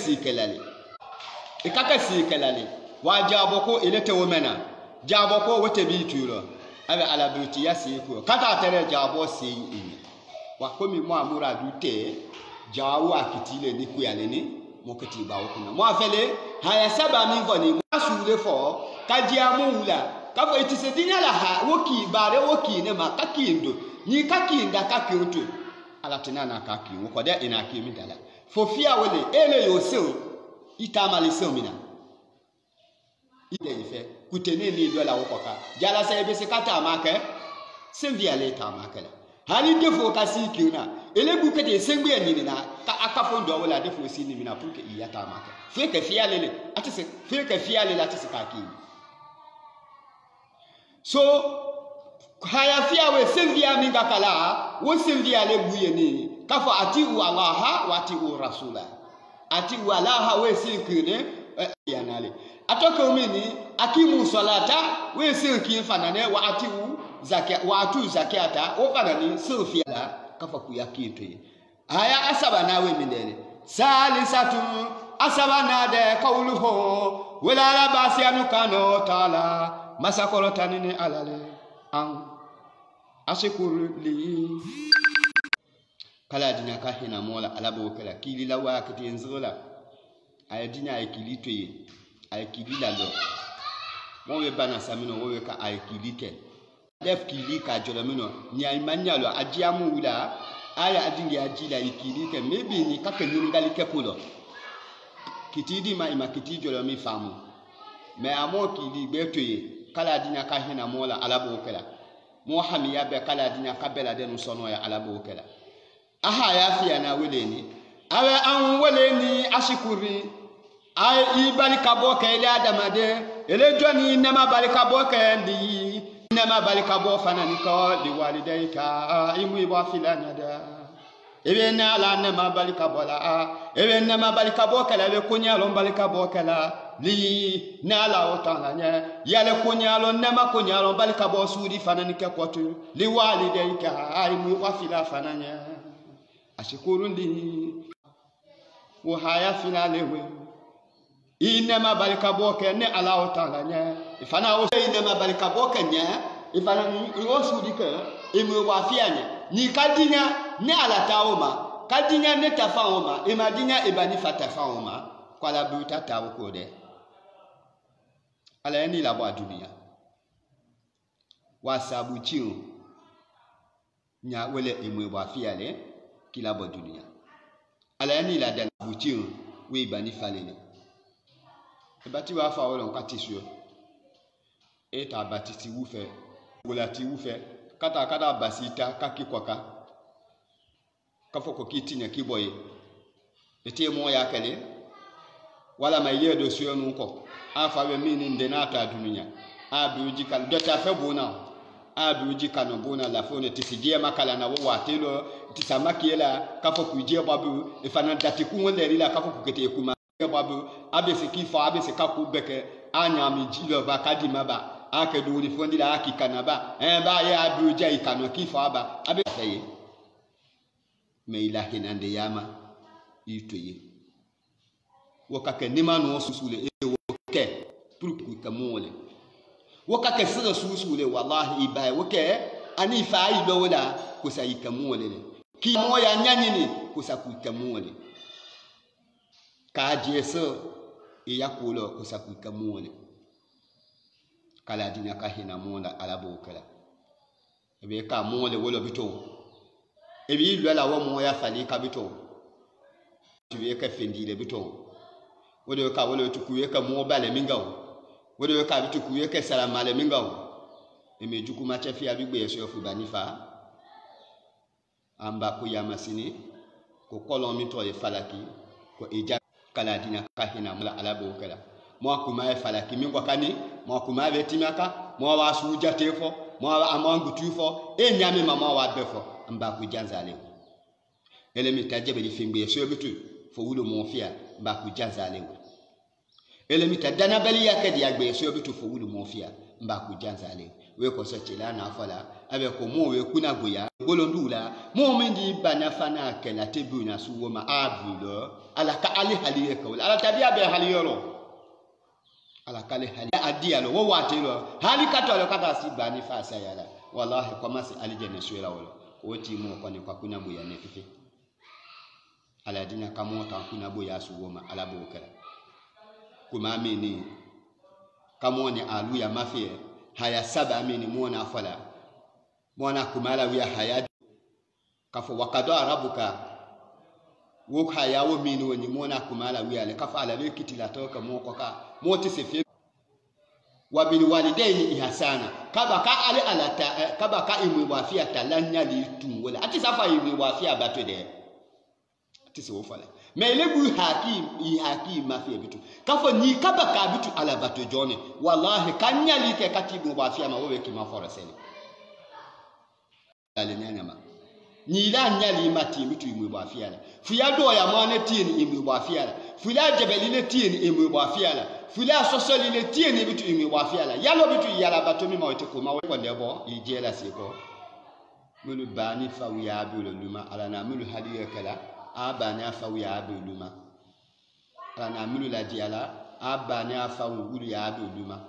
sikelale wa jabo ko ilete womena jabo ko wote bituro abe ala beauty ya siku kata tere jabo si wa komi mo amura dute jawo akitile ni kuyaleni mokati ba okuna mo afele haya saba mi voni asule fo kajiamu wula kabo itise dinyala ha woki bare woki ne ma kakindo ni kakinda kakioto ala tinana kaki wo kode ina kimi dala fofia wele ele yo sew itamale sew mina ide ife kutene ni dola wokoka jala sa ebe se kata amake senvia le tamakela hali defo kasi kiuna ele buke de sengbe ni na ka akafo ndo wala defo si ni mina puke iyata amake feke fia lele atise feke fia lele atise kaki. So haya fia we senvia minga kala wo senvia le buyeni kafa ati u Allah wa ati u rasula ati u Allah we sinkine yanale atoka umini akimu salata we sinkin fanane wa ati u zakat wa atu zakata o fanani sofia kafa kuyakitwe haya asaba nawe mindele salisatu asaba nade kauluhu wala la basianu kano taala masakorotani alale an asekurli kala dinya ka hina mola alabo kala kili la wa kiti nzola ay dinya ay kili toye ay kili la do mo we bana samino wo we ka ay kili ke def kili ka jolomino nya imanyalo ajiamu wula aya adingi ajila ikili ke maybe ni ka ke ngali ke kulo kiti di ma ima kiti jolo mi famu me amo ki di betoye kala dinya ka hina mola alabo kala mo hamiya be kala dinya ka bela de no sono ya alabo kala aha ya fiya na weleni awe an weleni ashikuri ay ibalika boka ile adamade ele joni nema balika boka ndi nema balika bo fanani ko li walidayka imu iba filana da ebe na la nema balika bola ebe nema balika boka la be kunya lo balika boka la li na la otana nya yale kunya lo nema kunya lo balika bo sudi fanani ke kotu li walidayka imu iba fila fananya ashikuru ndi wo haya finalewe inema balika boke ne Allah Ta'ala nya ifana o inema balika boke nya ifana ni o sudika emu wafia nya ni kadinya ne ala taoma kadinya ne tafaoma imadinya ibani fatafaoma kwa la buta tawo kode ala ni la bwa dunia wasabu chiu nya wele emu wafia le kila bwa dunia ala ni la dan buchiu we ibani falene bati wa fa wolon katisio eta batiti wufe wolati wufe kata basita kakikwaka kafoko kitinya kiboye ete mo ya kale wala maye do sio nuko afa we mini ndenata dunya abuji kan dota fe bona abuji kan bona la fone tisijie makala na wo watelo tisamakiela kafoko kujie babu ifana datiku wonleri la kafoko kete kuma babu abese kifa abese kakubeke anyami jilo bakadi maba akedu ni fondi la akikana ba ba ya abuja ikano kifa ba abese me ilahi nande yama itoye wakake nima no susule e woke purku kamole wakake sira susule wallahi ibai woke ani fa ido wala kusayika mole ki moya nyanyini kusakuika mole ka jeso e yakulo kusakuika mole kala dina ka hina mola alabo kala ebe ka mole wolo bito ebi lwala wo moya fali ka bito tuwe ka fendile bito wodo ka wolo tukuye ka mo bale mingawo wodo ka bitu kuye ka salamale mingawo eme juku ma chefi abigbe yeso fu banifa amba ko yamasini ko kolon mi to e falaki ko eja kala dina ka hina mola alabo kala mo kuma e falaki mi ngwakani mo kuma be timaka mo wa suja tefo mo wa amangu tufo e nyame mama wa befo amba ku janzale ele mi tajabe di fimbe so bitu fo wulo mo fia amba ku janzale ele mi tadana bali yakadi agbe so bitu fo wulo mo fia amba ku janzale we ko so chela na fala abe ko mo we kuna goya golondula mo mendi bana fana kena tebu na suwo ma abulo ala ka ali haliye ko ala tabia be haliyoro ala kale hali adialo wo watelo hali katolo kata si bani fasa yala wallahi kwa masi alijene swela wala oti mo kwa ni kwa kuna boya ne fifi ala dina kamota kuna boya suwoma ala bokala kuma amini kamone alu ya mafie haya saba amini muona afala muona kumala wiya haya kafo wakado arabuka wo haya wo mini woni muona kumala wiya le kafa ala le kitila toka mo ka moti sefi wa bil walidaini ihsana kabaka ali alata kabaka imwe wafia talanya li tungola ati safa imwe wafia batwede ati se wofala mais lebu hakim mafia bitu kafo ni kabaka bitu ala batwe jone wallahi kanyali ke katibu wafia ma wowe kima foraseni ale nyanyama ni la nyali mati bitu imwe wafia la fuya do ya mane tini imwe wafia la fuya jebeli le tini imwe wafia la fula sosoli le tieni bitu imi wafia la yalo bitu yala batomi ma wote ko ma ko ndebo ijela siko mulu bani fa wiya bi luma ala na mulu hadiya kala abana fa wiya bi luma ala na mulu la diala abana fa wulu ya bi luma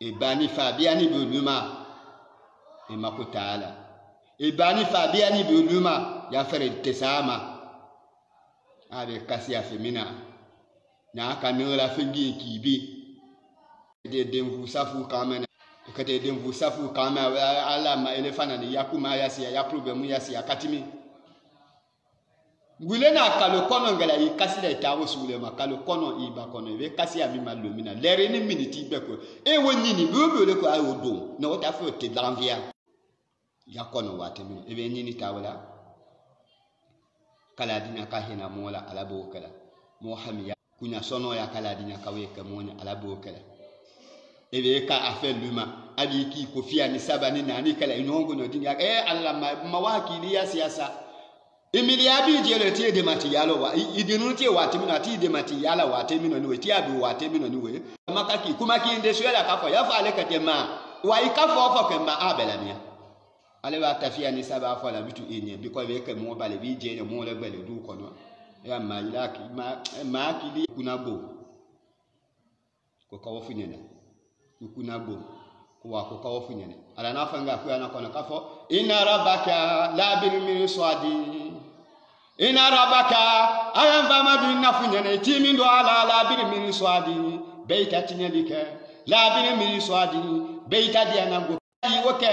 e bani fa biani bi luma e makutala e bani fa biani bi luma ya fere tesama abe kasi ya femina na kanela fengi kibi de demvu safu kamena kete demvu safu kama ala ma elefana ni yakuma yasi ya problem yasi ya katimi ngule na kalo kono ngala yi kasi da tawo sule ma kalo kono i ba kono be kasi ya mi malumina lere ni minute be ko e woni ni be le ko ayo do no ta fo te l'envia ya kono wate mi e be ni tawala kala dina ka hina mola ala bo kala mo hamiya kunya sono ya kala dina ka we ka moni ala bo kala e be ka afel luma abi ki ko fiya ni sabani nani kala inongo no dinga alla ma wakili ya siasa Emiliabi jere tie de matiyalo wa idinu tie wati mina tie de matiyala wati mina niwe tie abi wati mina niwe makaki kumaki inde swela kafo ya fa ale katema wa ikafo ofo kema abela mia ale wa tafia ni saba fa la bitu enye bi ko be ke mo bale bi je ne mo le bele du kono ya ma ilaki ma kili kuna bo ko kawo funyene kuna bo wa ko kawo funyene ala na fanga ku ana kono kafo inna rabbaka la bil mirsadi ina rabaka ayan fama du nafunyane timindo ala la bil mirsadi beita tinyalike la bil mirsadi beita dianango woke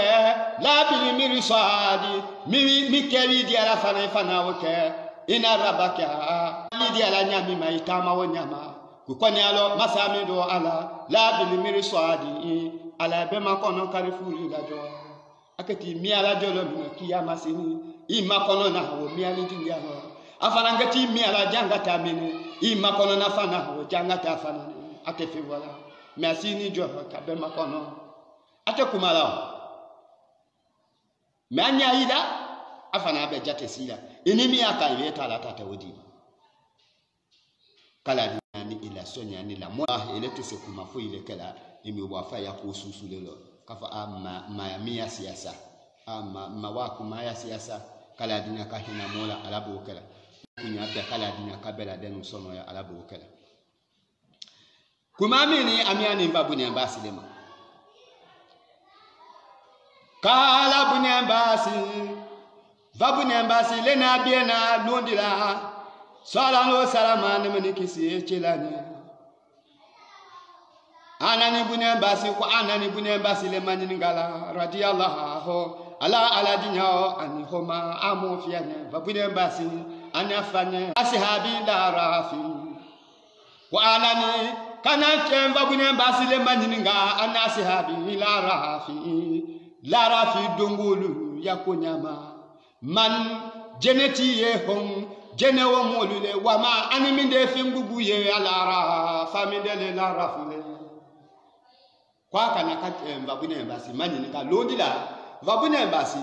la bil mirsadi mi keri di ala fana woke ina rabaka mi di ala nyami maitama wonyama kukwanyalo masamido ala la bil mirsadi ala be makono karifuri lajo akati mi ala jolo mi kiyama sini imakono na wo mi ali tinga ho afana ngati mi ala jangata mini imakono na fana ho jangata fana ate fi wala merci ni jo ka be makono ate kumala manya ida afana be jate sila ini mi aka yeta la tata wodi kala ni ila sonya ni la mo ile to se kuma fo ile kala imi wa fa ya ko susu lelo kafa ma mi ya siasa ma waku ma ya siasa kala dina ka hina mola alabu kala kunya pia kala dina ka bela denu sono ya alabu kala kuma mini amiani babu ni ambasi lema kala bu ni ambasi babu ni ambasi lena biena londila sallallahu salama ne mani kisi chelani anani bu ni ambasi ko anani bu ni ambasi le mani ngala radiyallahu ala dinyo ani homa amo fiane babune basi anafanya ashabi la rafi wa anani kana kemba bune basi le maninga anashabi la rafi dongulu yakonyama man jeneti ye hom jenewo molule wama animinde fengugu ye ala rafa mindele la rafile kwa kana kemba bune basi maninga londila vabune basi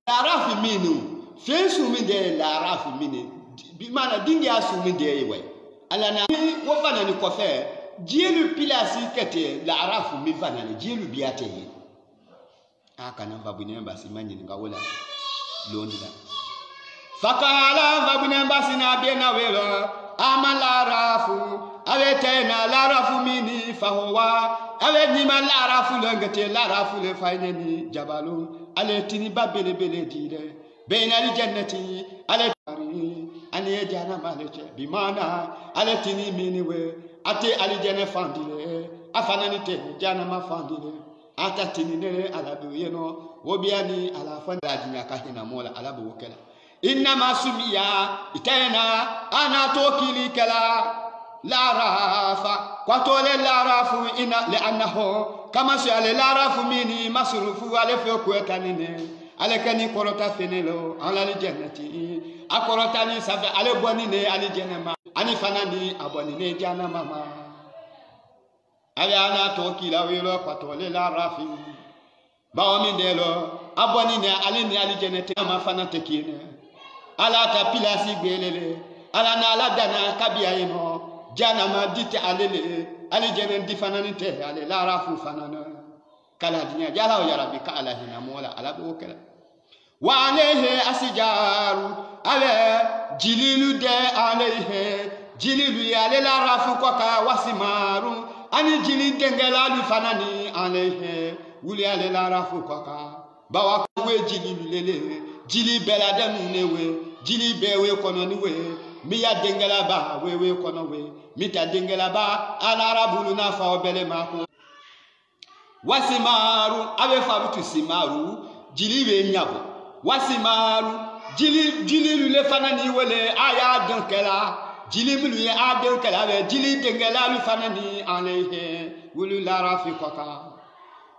la rafi minu fensu minde la rafi mini bi mana dingi asu minde yewe ala na wo bana ni kofe jielu pilasi kete la rafi mi bana ni jielu biate yi aka na vabune basi manyi nga wala londila fakala vabune basi na biena welo amala rafu awete na la rafu mini fahowa awe ni ma la rafu lengete la rafu le fayneni jabalu ale tini babele bele dire benali jannati ale tari ane jana maleche bimana ale tini miniwe ate ali jana fandile afanani te jana ma fandile ata tini ne ala do yeno wobiani ala fanda dinya kahina mola ala bo kala inna masumiya itena ana tokili kala la rafa kwa tole la rafu ina li annahu kama si ale la rafu mini masrufu ale fe ko tanine ale kani korota fenelo ala li jannati akorota ni safa ale bonine ali jannama ani fanani abonine jana mama ale ana tokila welo kwa tole la rafi ba mi delo abonine ali ni ali jannati ma fanate kine ala ta pilasi gbelele ala na ala dana kabia yeno jana ma dite alele ali jenen difanani te ale la rafu fanana kala dinya jala ya rabbi ka ala hina mola ala bo kala wa alayhi asjaru ala jililu de alayhi jililu ya le la rafu ko ka wasimaru ani jili dengela lu fanani alayhi wuli ale la rafu ko ka bawa ko we jililu lele jili belade munewe jili bewe kono niwe miya dengela ba wewe kono we mita dengela ba alarabulu na fa obele mako wasimaru awe fa butu simaru jili we nyabo wasimaru jili lule fana ni wele aya dankela jili mulu a dankela be jili dengela lu fana ni alayhi wulu la rafiqaka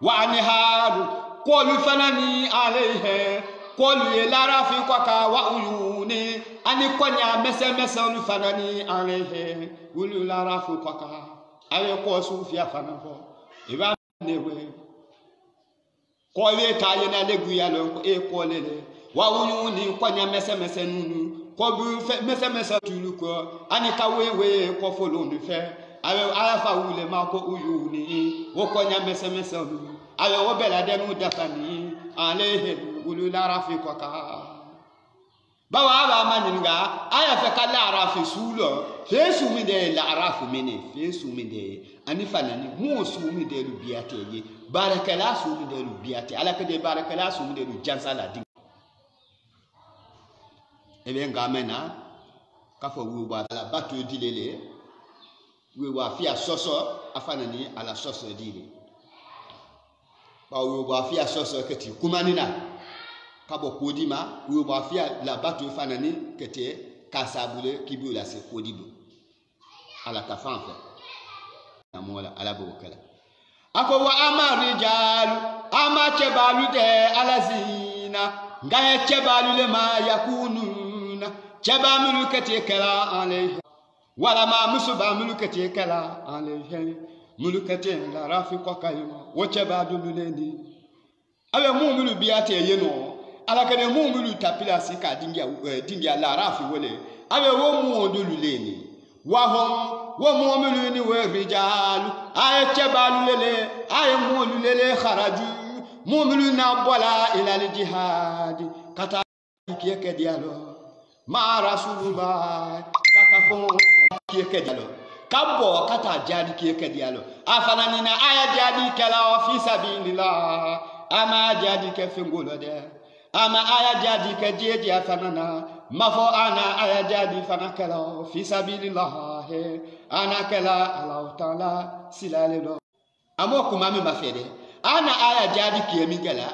wa anharu qulu fana ni alayhi qulu la rafiqaka wa uyuni ani konya mese lu fana ni alayhi wulu la rafiqaka aye ko sufia fana fo iba newe ko le tayena legu ya lo e ko lele wa uyuni konya mese nunu ko bu mese tulu ko ani ka wewe ko folo ni fe awe afa wule ma ko uyuni wo konya mese nunu awe wo bela denu dafani alayhi wulu la rafiqaka bawa ba maninga aya fe kala rafi sulo fe sumi de la rafi mene fe sumi de ani fanani mo sumi de lu biate ye barakala sumi de lu biate ala ke de barakala sumi de lu jansa la di ebe ngamena ka fo wu ba la batu dilele we wa fi asoso afanani ala soso dile ba wu ba fi asoso keti kumanina kabo kodima wo ba fia la batu fanani kete kasabule kibu la se kodibo ala kafanfa na mola ala bokala ako wa amarijal ama chebalu de alazina ngaya chebalu le ma yakununa chebamulu kete kala alayhi wala ma musuba mulukete kala alayhi mulukete la rafiqa kayma wo chebadu leni awe mu mulu biate yeno ala kene mu mulu tapila sika dingia la rafi wole awe wo mu odulu leni wa hum wo mu mulu ni we rijalu ay chebalu lele ay mu lele kharaju mu mulu na bola ila al jihad kata kiyeke dialo ma rasulullah kaka fon kiyeke dialo kabo kata jadi kiyeke dialo afanani na aya jadi kala fi sabilillah ama jadi ke fingolo de ama aya jadi ke jeje afanana mafo ana aya jadi fanakala fi sabilillah ana kala Allah taala silalelo amo kumami mafede ana aya jadi ke migala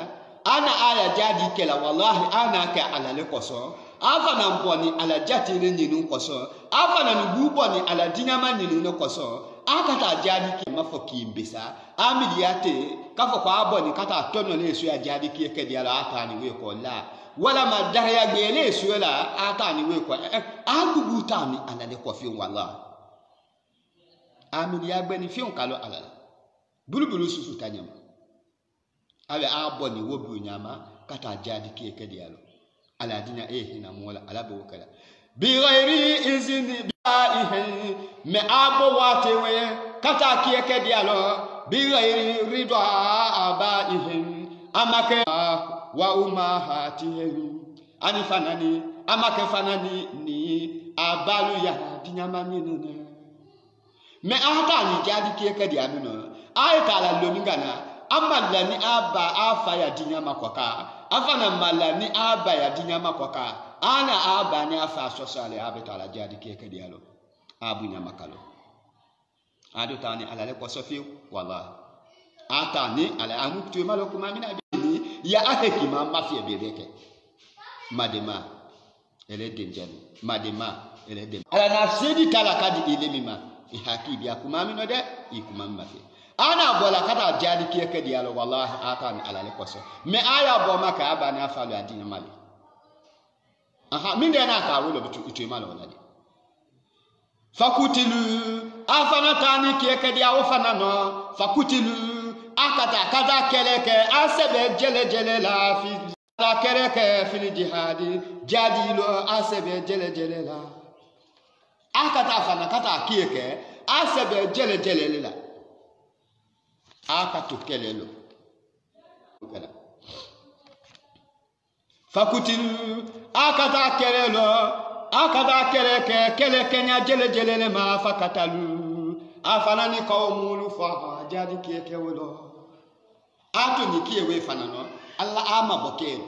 ana aya jadi kala wallahi ana ka ala le koso afana mboni ala jati ninu koso afana nuboni ala dinyama ninu koso akata jadi ke mafoki mbisa amiliate kafo kwa aboni kata tono le su ya jadi ke kedi ala atani we ko la wala madara ya gele su la atani we ko agugu tani ala le ko fi wallahi amiliya gbeni fi on kalo ala bulubulu susu tanyama awe aboni wobu nyama kata jadi ke kedi ala ala dina hina mola ala bokala bi ghairi izni bihi me abo watewe kata kieke dialo bi ghairi ridwa abaihim amake wa umahatihim ani fanani amake fanani ni abalu ya dinyamani nene me ata ni jadi kieke dialo no ay kala lomingana amalla ni aba afa ya dinyama kwaka afana mala ni aba ya dinyama kwaka ana aba ni afa sosale abetala jadi keke dialo abu nyama kalo ado tani ala le kosofi wallahi atani ala amuktu malo kuma mina bini ya aheki ma mafia bebeke madema ele denjani madema ele dem ala na sedi tala kadi ilemima ihaki biya kuma mino de ikuma mafia ana bola kata jadi keke dialo wallahi atani ala le koso me aya bo maka aba ni afa lo adinya mali aha minde na ka wolo bitu itwema lo nadi fakutilu afana tani keke dia ofana no fakutilu akata kada keleke asebe jele la fi la keleke fil jihadi jadilo asebe jele la akata afana kata keke asebe jele la akatu kelelo kala fakutilu akata kelelo akada keleke nya jele le ma fakatalu afanani qawmulu fa jadi keke wolo atu ni kiyewe fanano alla ama bokero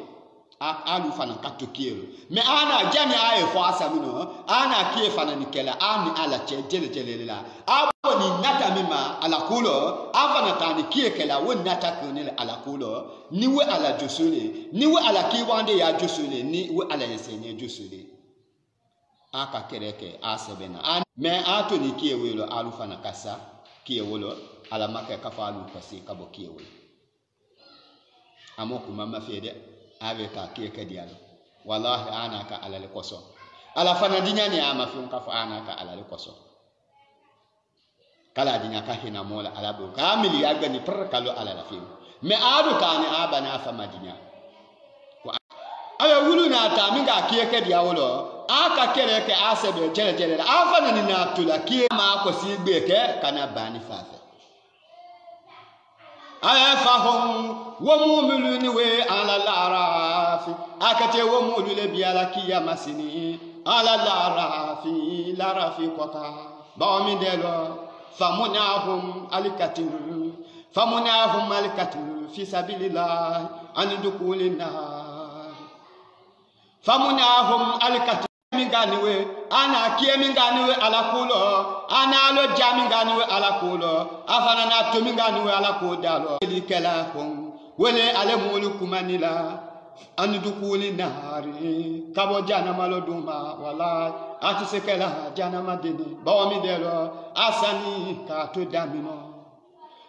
alu fana katokielo me ana jani aye fo asamino ana kie fana nikela ani ala jele la abo ni nata mima ala kulo afana tani kie kela won nata kunele ala kulo niwe ala josule niwe ala kiwande ya josule niwe ala ensenye josule aka kereke asebena me ato ni kie welo alu fana kasa kie wolo ala maka kafa alu kwasi kabo kie wolo amoku mama fede avec a kieke dialo wallahi ana ka ala le koso ala fana dinya ni ama fi ka fa ana ka ala le koso kala dinya ka hina mola ala bo kamili yaga ni per kalo ala la fi me adu ka ni aba na fa madinya ko ala wulu na ta mi ga kieke dialo aka kere ke asebe jele afana ni na tula kie ma ko si gbeke kana bani fafe ayafahum ومؤمنون على الأعراف أكتي ومؤمنون بيالكي يا مسني على الأعراف كوكا بامين دلو فمنعهم الكتل في سبيل الله عن دخول النار فمنعهم الكتل minganiwe ana kie minganiwe ala kulo ana lo jaminganiwe ala kulo afana na to minganiwe ala kodalo likela hon wele ale mulu kumanila andukuli nari kabo jana maloduma wala atisekela jana madini bawami delo asani ka to damino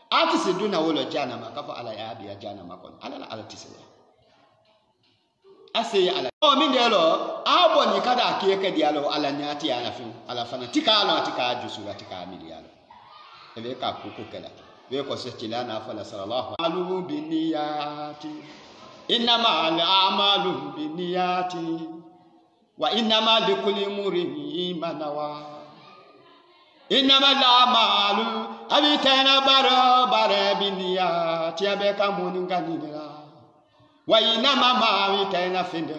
atiseduna wolo jana makafa ala ya biya jana makon ala tisela ase ala o min delo aboni kada kieke dialo ala nyati ala fin ala fana tikalo tika jusura tika milialo ebe ka kuku kala we ko se tilana fala sallallahu alaihi biniyati inma al a'malu biniyati wa inma likulli imrin ma nawa inma al a'malu abitana bara biniyati abeka muninganira wa inama ma itaina finde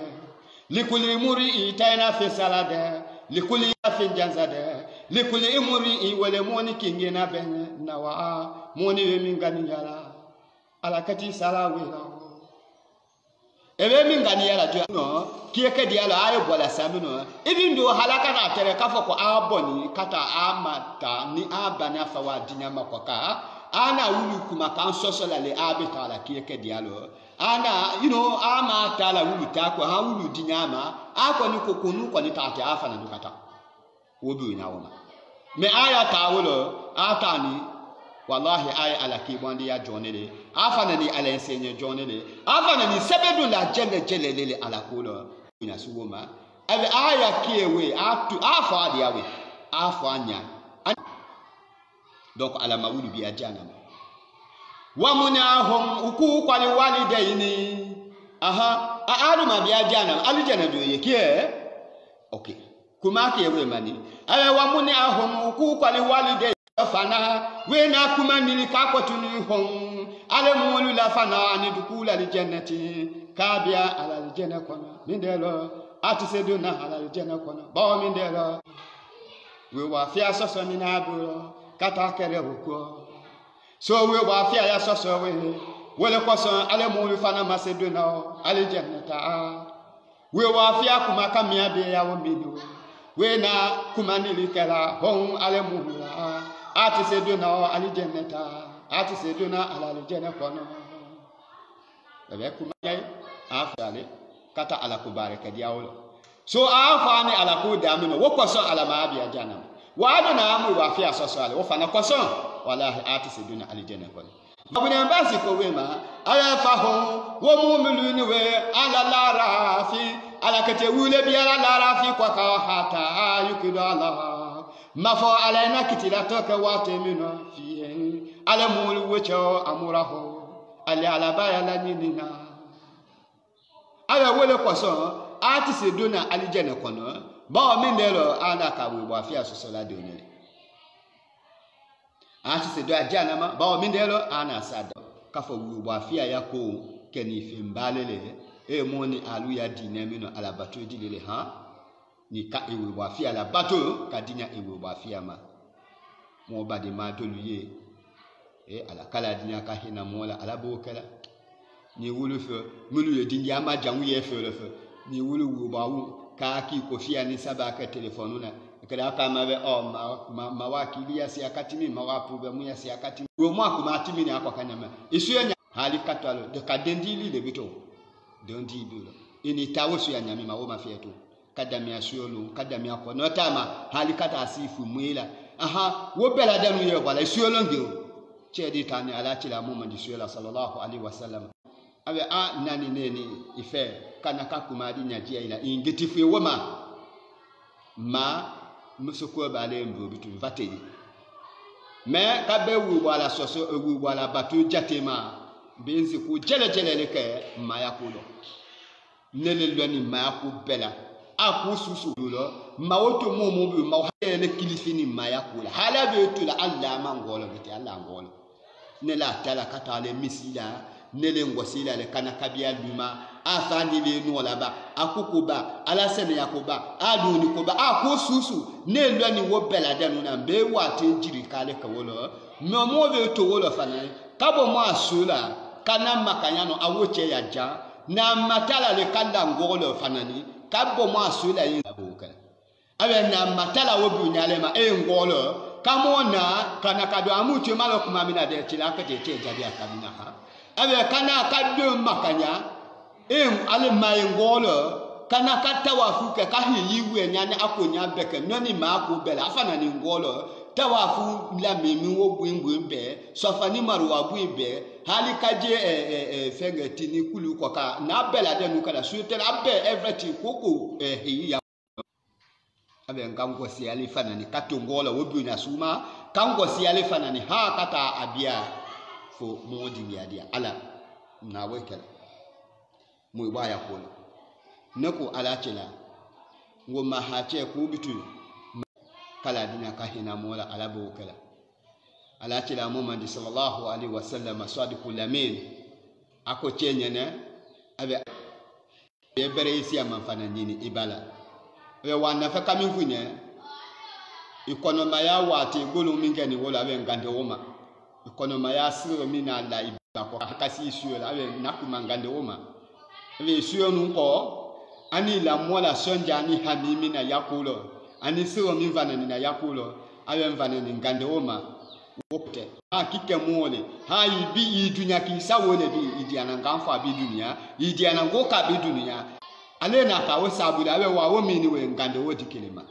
likuli muri itaina fi salade likuli fi janzade likuli muri wala moni kingena ben nawa moni mingani yala alakati salawe ebe mingani yala jo no kieke diala ayo bola samino even do halaka na tere kafo ko aboni kata amata ni abana fawa dinyama koka ana wulu kuma kan sosola le abita la kieke dialo ana ama tala wulu tako ha wulu dinyama akwa ni kokonu kwa ni tate afa na dukata wobi na wona me aya tawolo atani wallahi aya ala kibwandi ya jonele afa na ni ala ensenye jonele afa na ni sebedu la jele lele ala kulo ina suwoma ave aya kiewe atu afa diawe afa anya donc ala mawulu bi ajana wamunahum ukuqali walidaini aha aduma bi ajana alijana do yekie okay kuma ke we mani ala wamunahum ukuqali walidaini fana we na kuma nilika kotuni hum ala mulu la fana ni dukula aljannati kabia ala aljanna kona mindelo atiseduna ala aljanna kona ba mindelo we wa fia soso ni na buro kata kere huko so we wa fia ya soso wele kwaso ale mu fana masedona ale jannata we wa fia kuma kamia be ya womino we na kuma nilikala hon ale mu ati sedona ale jannata ati sedona ala janna kono bebe kuma yai afale kata ala kubaraka diawlo so afani ala ku damino wo kwaso ala ma biya janna wado na amu wa fia sosale wo fana kwaso wallahi ati seduna aljanna ko abuna basi ko wema ala fahu wo mu'minun we ala larafi ala kete wule bi ala larafi kwa ka hata yukidu allah mafo alaina kitila toka wate mino fi ala mulu wecho amuraho ala baya la nyinina ala wole kwaso ati seduna aljanna kono ba mi ndelo ana ka we wa fia sosola de onere ati se do ajana ma ba mi ndelo ana sada ka fo we wa fia yako keni fi mbalele e moni alu ya dinami no ala bato dilele ha ni ka e we wa fia la bato ka dinya e we wa fia ma mo ba de ma doluye e ala kala dinya ka hina mola ala bo kala ni wulu fe mulu ye dingi ma jangu ye fe le fe ni wulu wu ba wu ka ki ko fi ani saba ka telephone na kada ka ma be o ma wa ki ya si akati mi ma wa pu be mu ya si akati wo mo ko ma timi ni akwa nyama isu ya hali katalo de ka dendi li de bito dendi bi lo ini tawo su ya nyami ma wo ma fi eto kada mi asuolo kada mi akwa no tama hali kata asifu mwila aha wo bela danu ye wala asuolo ngiro chedi tani ala chila Muhammad sallallahu alaihi wasallam abe a nani neni ife kana kakumadi nyajia ila ingetifu woma ma musuko bale mbo bitu vateli me kabe wu wala soso wu wala batu jatema benzi ku jele leke mayakulo nele lwani mayaku bela aku susu lo mawoto momo bi mawhele kilifini mayakula hala be tula alla mangolo biti alla ngolo nela tala katale misila nele ngosila le kana kabia luma afani le no laba akukuba ala sene yakoba aduni koba aku susu ne lwani wo bela danu na be wate jiri kale kawolo momo be to wolo fana kabo mo asula kana makanyano awoche ya ja na matala le kanda ngolo fanani kabo mo asula yin abukala abe na matala wo bunyale ma ngolo kamona kana kado amuche malo kumamina de chilaka de jabi akabina ha abe kana kado makanya ale mai ngolo kana katawafu ke kahiyiwe nyanya akonya beke noni ma akobela afana ni ngolo tawafu la memi wo buimbwe sofani maruwa buibe hali kaje fenge tini kulu koka na bela de nukala suitela abe everything koko ya abe ngango si ali fana ni katongolo wo bu na suma kango si ali fana ni ha kata abia fo modi ya dia ala na wekela mu ba ya ko nako ala chela ngoma hache ku bitu kala dina ka hina mola ala bo kala ala chela Muhammad sallallahu alaihi wasallam sadiqul amin ako chenye ne abe bere isi amfana nini ibala we wana fa kami funye ikonoma ya wati golu mingeni wola we ngande woma ikonoma ya siro mina la ibako akasi isuyo la we nakuma ngande woma we isuyo nunko ani la mola sonja ni hamimi na yakulo ani siro mimvana ni na yakulo awe mvana ni ngande woma wopte ha kike mole ha ibi idunya ki sawole bi idiana ngamfa bi dunya idiana ngoka bi dunya alena ka wo sabula abe wa wo mini we ngande wo dikelema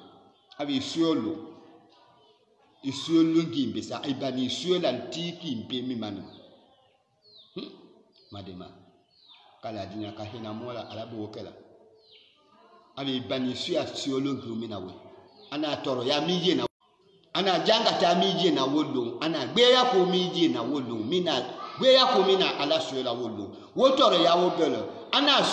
abi isuolo ngimbe sa ibani isuola ntiki mpe mimanu madema kala dinya ka hina mola alabu wokela abi ibani isuolo ngumi na we ana toro ya mije na ana janga ta mije na wolo ana gbe ya ko mije na wolo mina gbe ya ko mina ala suola wolo wo toro ya wo belo ana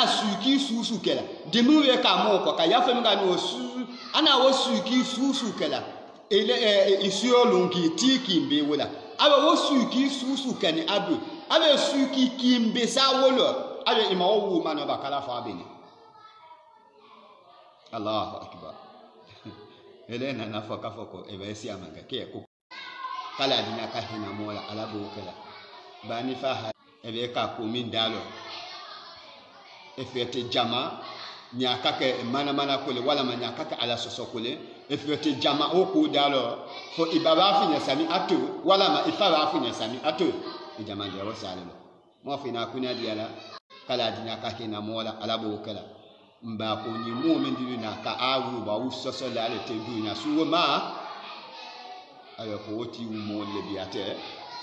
suki susu kela demu we ka mo ko ka ya fem ga no su ana wo suki susu kela ele isuolo ngi tiki mbe wola abe wo suki susu kani abe suki kimbe sa wolo abe ima wo mano ba kala fa beni Allahu akbar ele na nafaka foko ebe si amanga ke ko kala dina ka hina mola ala bo kala bani fa ebe ka ko min dalo efete jama nyaka ke mana kule wala manyaka ke ala soso kule efete jama oku dalo fo ibaba fi nyasami atu wala ma ifara fi nyasami atu ijama ndio wasalelo mo fi na kunya diala kala dina ka hina mola ala bo kala mba ko ni mu'min dinu na ka awu ba usoso la le te dunya suwo ma ayo ko woti mo le biate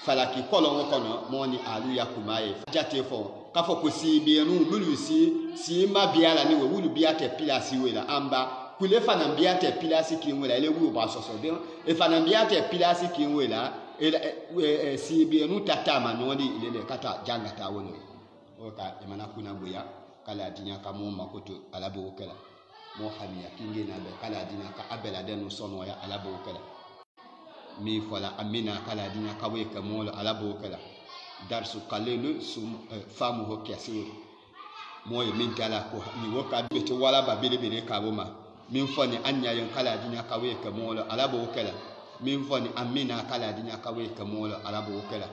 falaki kolon kono moni alu yakumaye jate fo kafo ko si bi enu mulu si ma biala ni we wulu biate pilasi wela amba kule fana biate pilasi ki wela ele wu ba soso de e fana biate pilasi ki wela ele si bi enu tatama nodi ile kata janga ta wono o ka e mana kuna boya kala dinya ka mo makoto alabo kala mo hamiya kinge na be kala dinya ka abela denu sono ya alabo kala mi fola amina kala dinya ka we ka mo alabo kala darsu kalelu sum famu ho kiasi moy min tala ko mi woka bete wala ba bele ka boma min foni anya yon kala dinya ka we ka mo alabo kala min foni amina kala dinya ka we ka mo alabo kala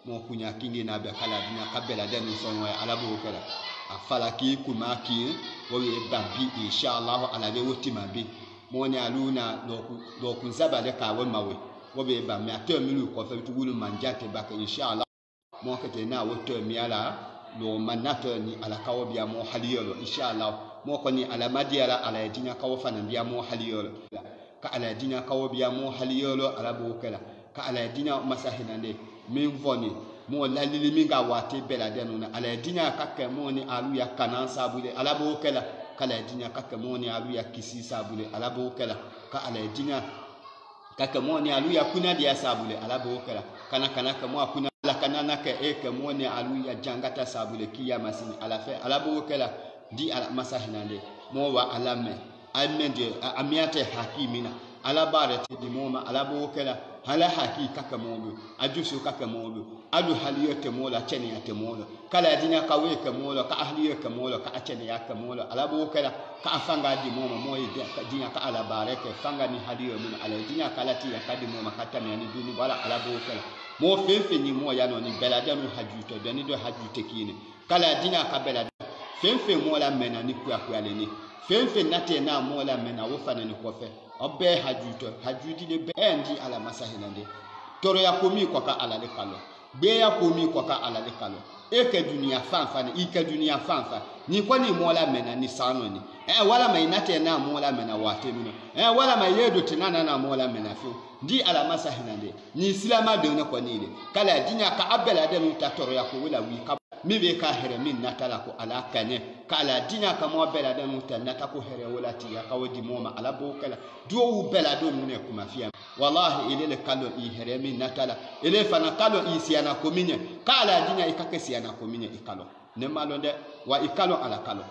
mo kunya kingi na be kala dina kabela den so no ala bo kala afalaki kuma ki wo be babi inshallah ala be wotima bi mo ni aluna do kun sabale ka wo mawe wo be ba mi ato mi lu ko fe tu wulu manjate ba ka inshallah mo kete na wo to mi ala lo manato ni ala kawo biya mo haliyolo inshallah mo ko ni ala madiala ala dina kawo fana biya mo haliyolo ka ala dina kawo biya mo haliyolo ala bo kala ka ala dina masahinande min voni mo lalili min ga wate bela denuna ala dina kakke mo ni alu ya kanan sabule ala bo kala kala dina kakke mo ni alu ya kisi sabule ala bo kala ka ala dina kakke mo ni alu ya kuna dia sabule ala bo kala kana ka mo kuna la kanana ke e ke mo ni alu ya jangata sabule kiya masini ala fe ala bo kala di ala masahinande mo wa ala me amende amiate hakimina ala barete di moma ala bo kala hala haki kaka mobo ajusu kaka mobo adu haliyote mola chene yate mola kala dina kawe ka mola ka ahliyo ka mola ka achene ya ka mola ala bo kala ka afanga di moma moyi dina ka ala bareke fanga ni haliyo min ala dina kala ti ya kadi moma kata me ni duni wala ala bo kala mo fefe ni mo ya no ni belada no hajuto be ni do hajute kine kala dina ka belada fefe mola mena ni kuya kuya le ni fefe nate na mola mena wo fana ni kofe obe hajudi le bendi ala masahilande toro ya komi kwa ka ala le kalo be ya komi kwa ka ala le kalo eke dunia fanfa ni ike dunia fanfa ni kwa ni mola mena ni sano ni wala mai nate na mola mena wate nuno wala mai yedo tinana na mola mena fi di ala masahilande ni islama de ne kwa nile kala dinya ka abela de nuta toro ya ko wala wi ka mi be ka here min natala ko ala kane kala dinya ka mo bela de nuta nata ko here wala ti ya ka wodi moma ala bo kala do bela do nune kuma fiya wallahi ile le kalo i here min natala ile fana kalo i siana kominye kala dinya ikake siana kominye ikalo ne malonde wa ikalo ala kalo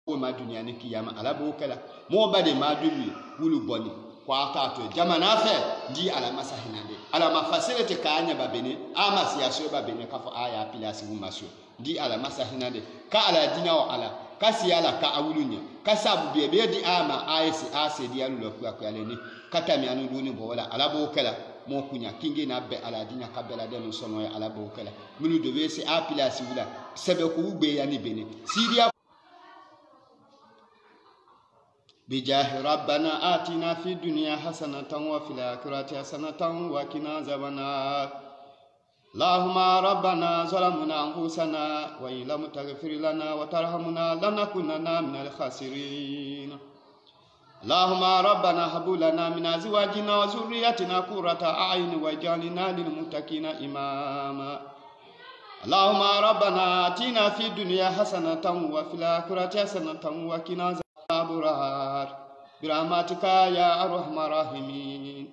ko ma dunya ni kiyama ala bo kala mo bade ma dumi wulu boni kwa tato jamana fe di ala masahinande ala mafasilete kanya babene ama siyaso babene kafo aya pilasi mumasho di ala masahinande ka ala dina wa ala kasi ala ka awulunya kasabu bebe di ama ayesi ase di alu lokwa kwa leni kata mi anu duni bo wala ala bo kala mo kunya kingi na be ala dina kabela de no sono ya ala bo kala minu de wesi a pilasi wula sebe ko ugbe ya ni bene siria بجاه ربنا آتنا في الدنيا حسنة وفي الآخرة حسنة وقنا عذاب النار اللهم ربنا ظلمنا أنفسنا وإن لم تغفر لنا وترحمنا لنكونن من الخاسرين اللهم ربنا هب لنا من أزواجنا وذرياتنا قرة أعين واجعلنا للمتقين إماما اللهم ربنا آتنا في الدنيا حسنة وفي الآخرة حسنة وقنا عذاب النار برحمتك يا أرحم الراحمين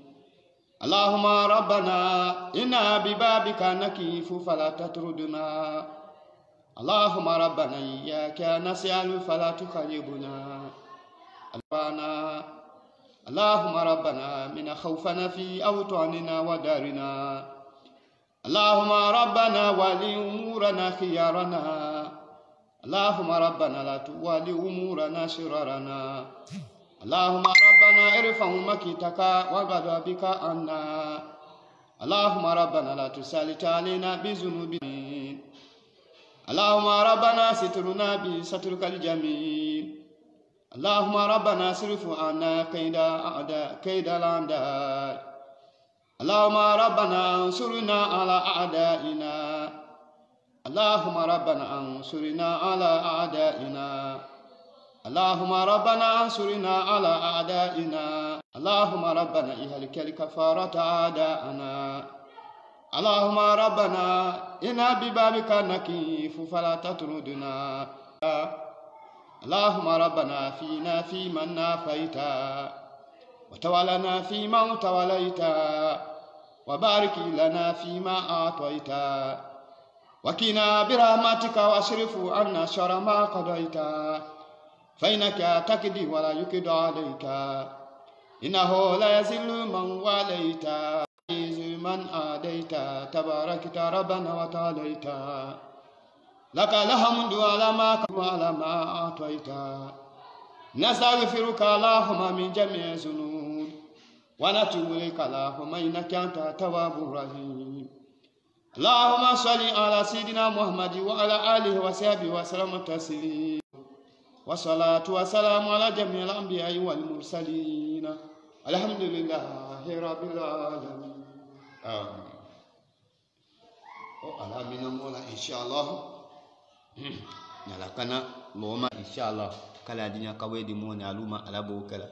اللهم ربنا إنا ببابك نكيف فلا تطردنا اللهم ربنا إياك نسأل فلا تخيبنا اللهم ربنا من خوفنا في أوطاننا ودارنا اللهم ربنا ولي أمورنا خيارنا اللهم ربنا لا تولي أمورنا شرارنا اللهم ربنا ارفع مكيتك وغضبك عنا اللهم ربنا لا تسلط علينا بذنوبنا اللهم ربنا سترنا بسترك الجميل اللهم ربنا اصرف عنا كيد الأعداء اللهم ربنا انصرنا على أعدائنا اللهم ربنا انصرنا على أعدائنا اللهم ربنا انصرنا على أعدائنا اللهم ربنا اهلك الكفارة أعداءنا اللهم ربنا إنا ببابك نكيف فلا تطردنا اللهم ربنا فينا فيمن نافيت وتولنا فيمن توليت وبارك لنا فيما أعطيت وكنا برحمتك واصرف عنا شر ما قضيت فإنك تقضي ولا يقضى عليك إنه لا يذل من واليت يعز من عاديت تباركت ربنا وتعاليت لك الحمد على ما أعطيت نستغفرك اللهم من جميع الذنوب ونتوب إليك اللهم إنك أنت التواب الرحيم اللهم صل على سيدنا محمد وعلى آله وصحبه وسلم تسليما والصلاة والسلام على جميع الأنبياء والمرسلين الحمد لله رب العالمين آمين. على من مولا إن شاء الله نلقنا لوما إن شاء الله كلا دنيا كوي دي موني علوما على بوكلا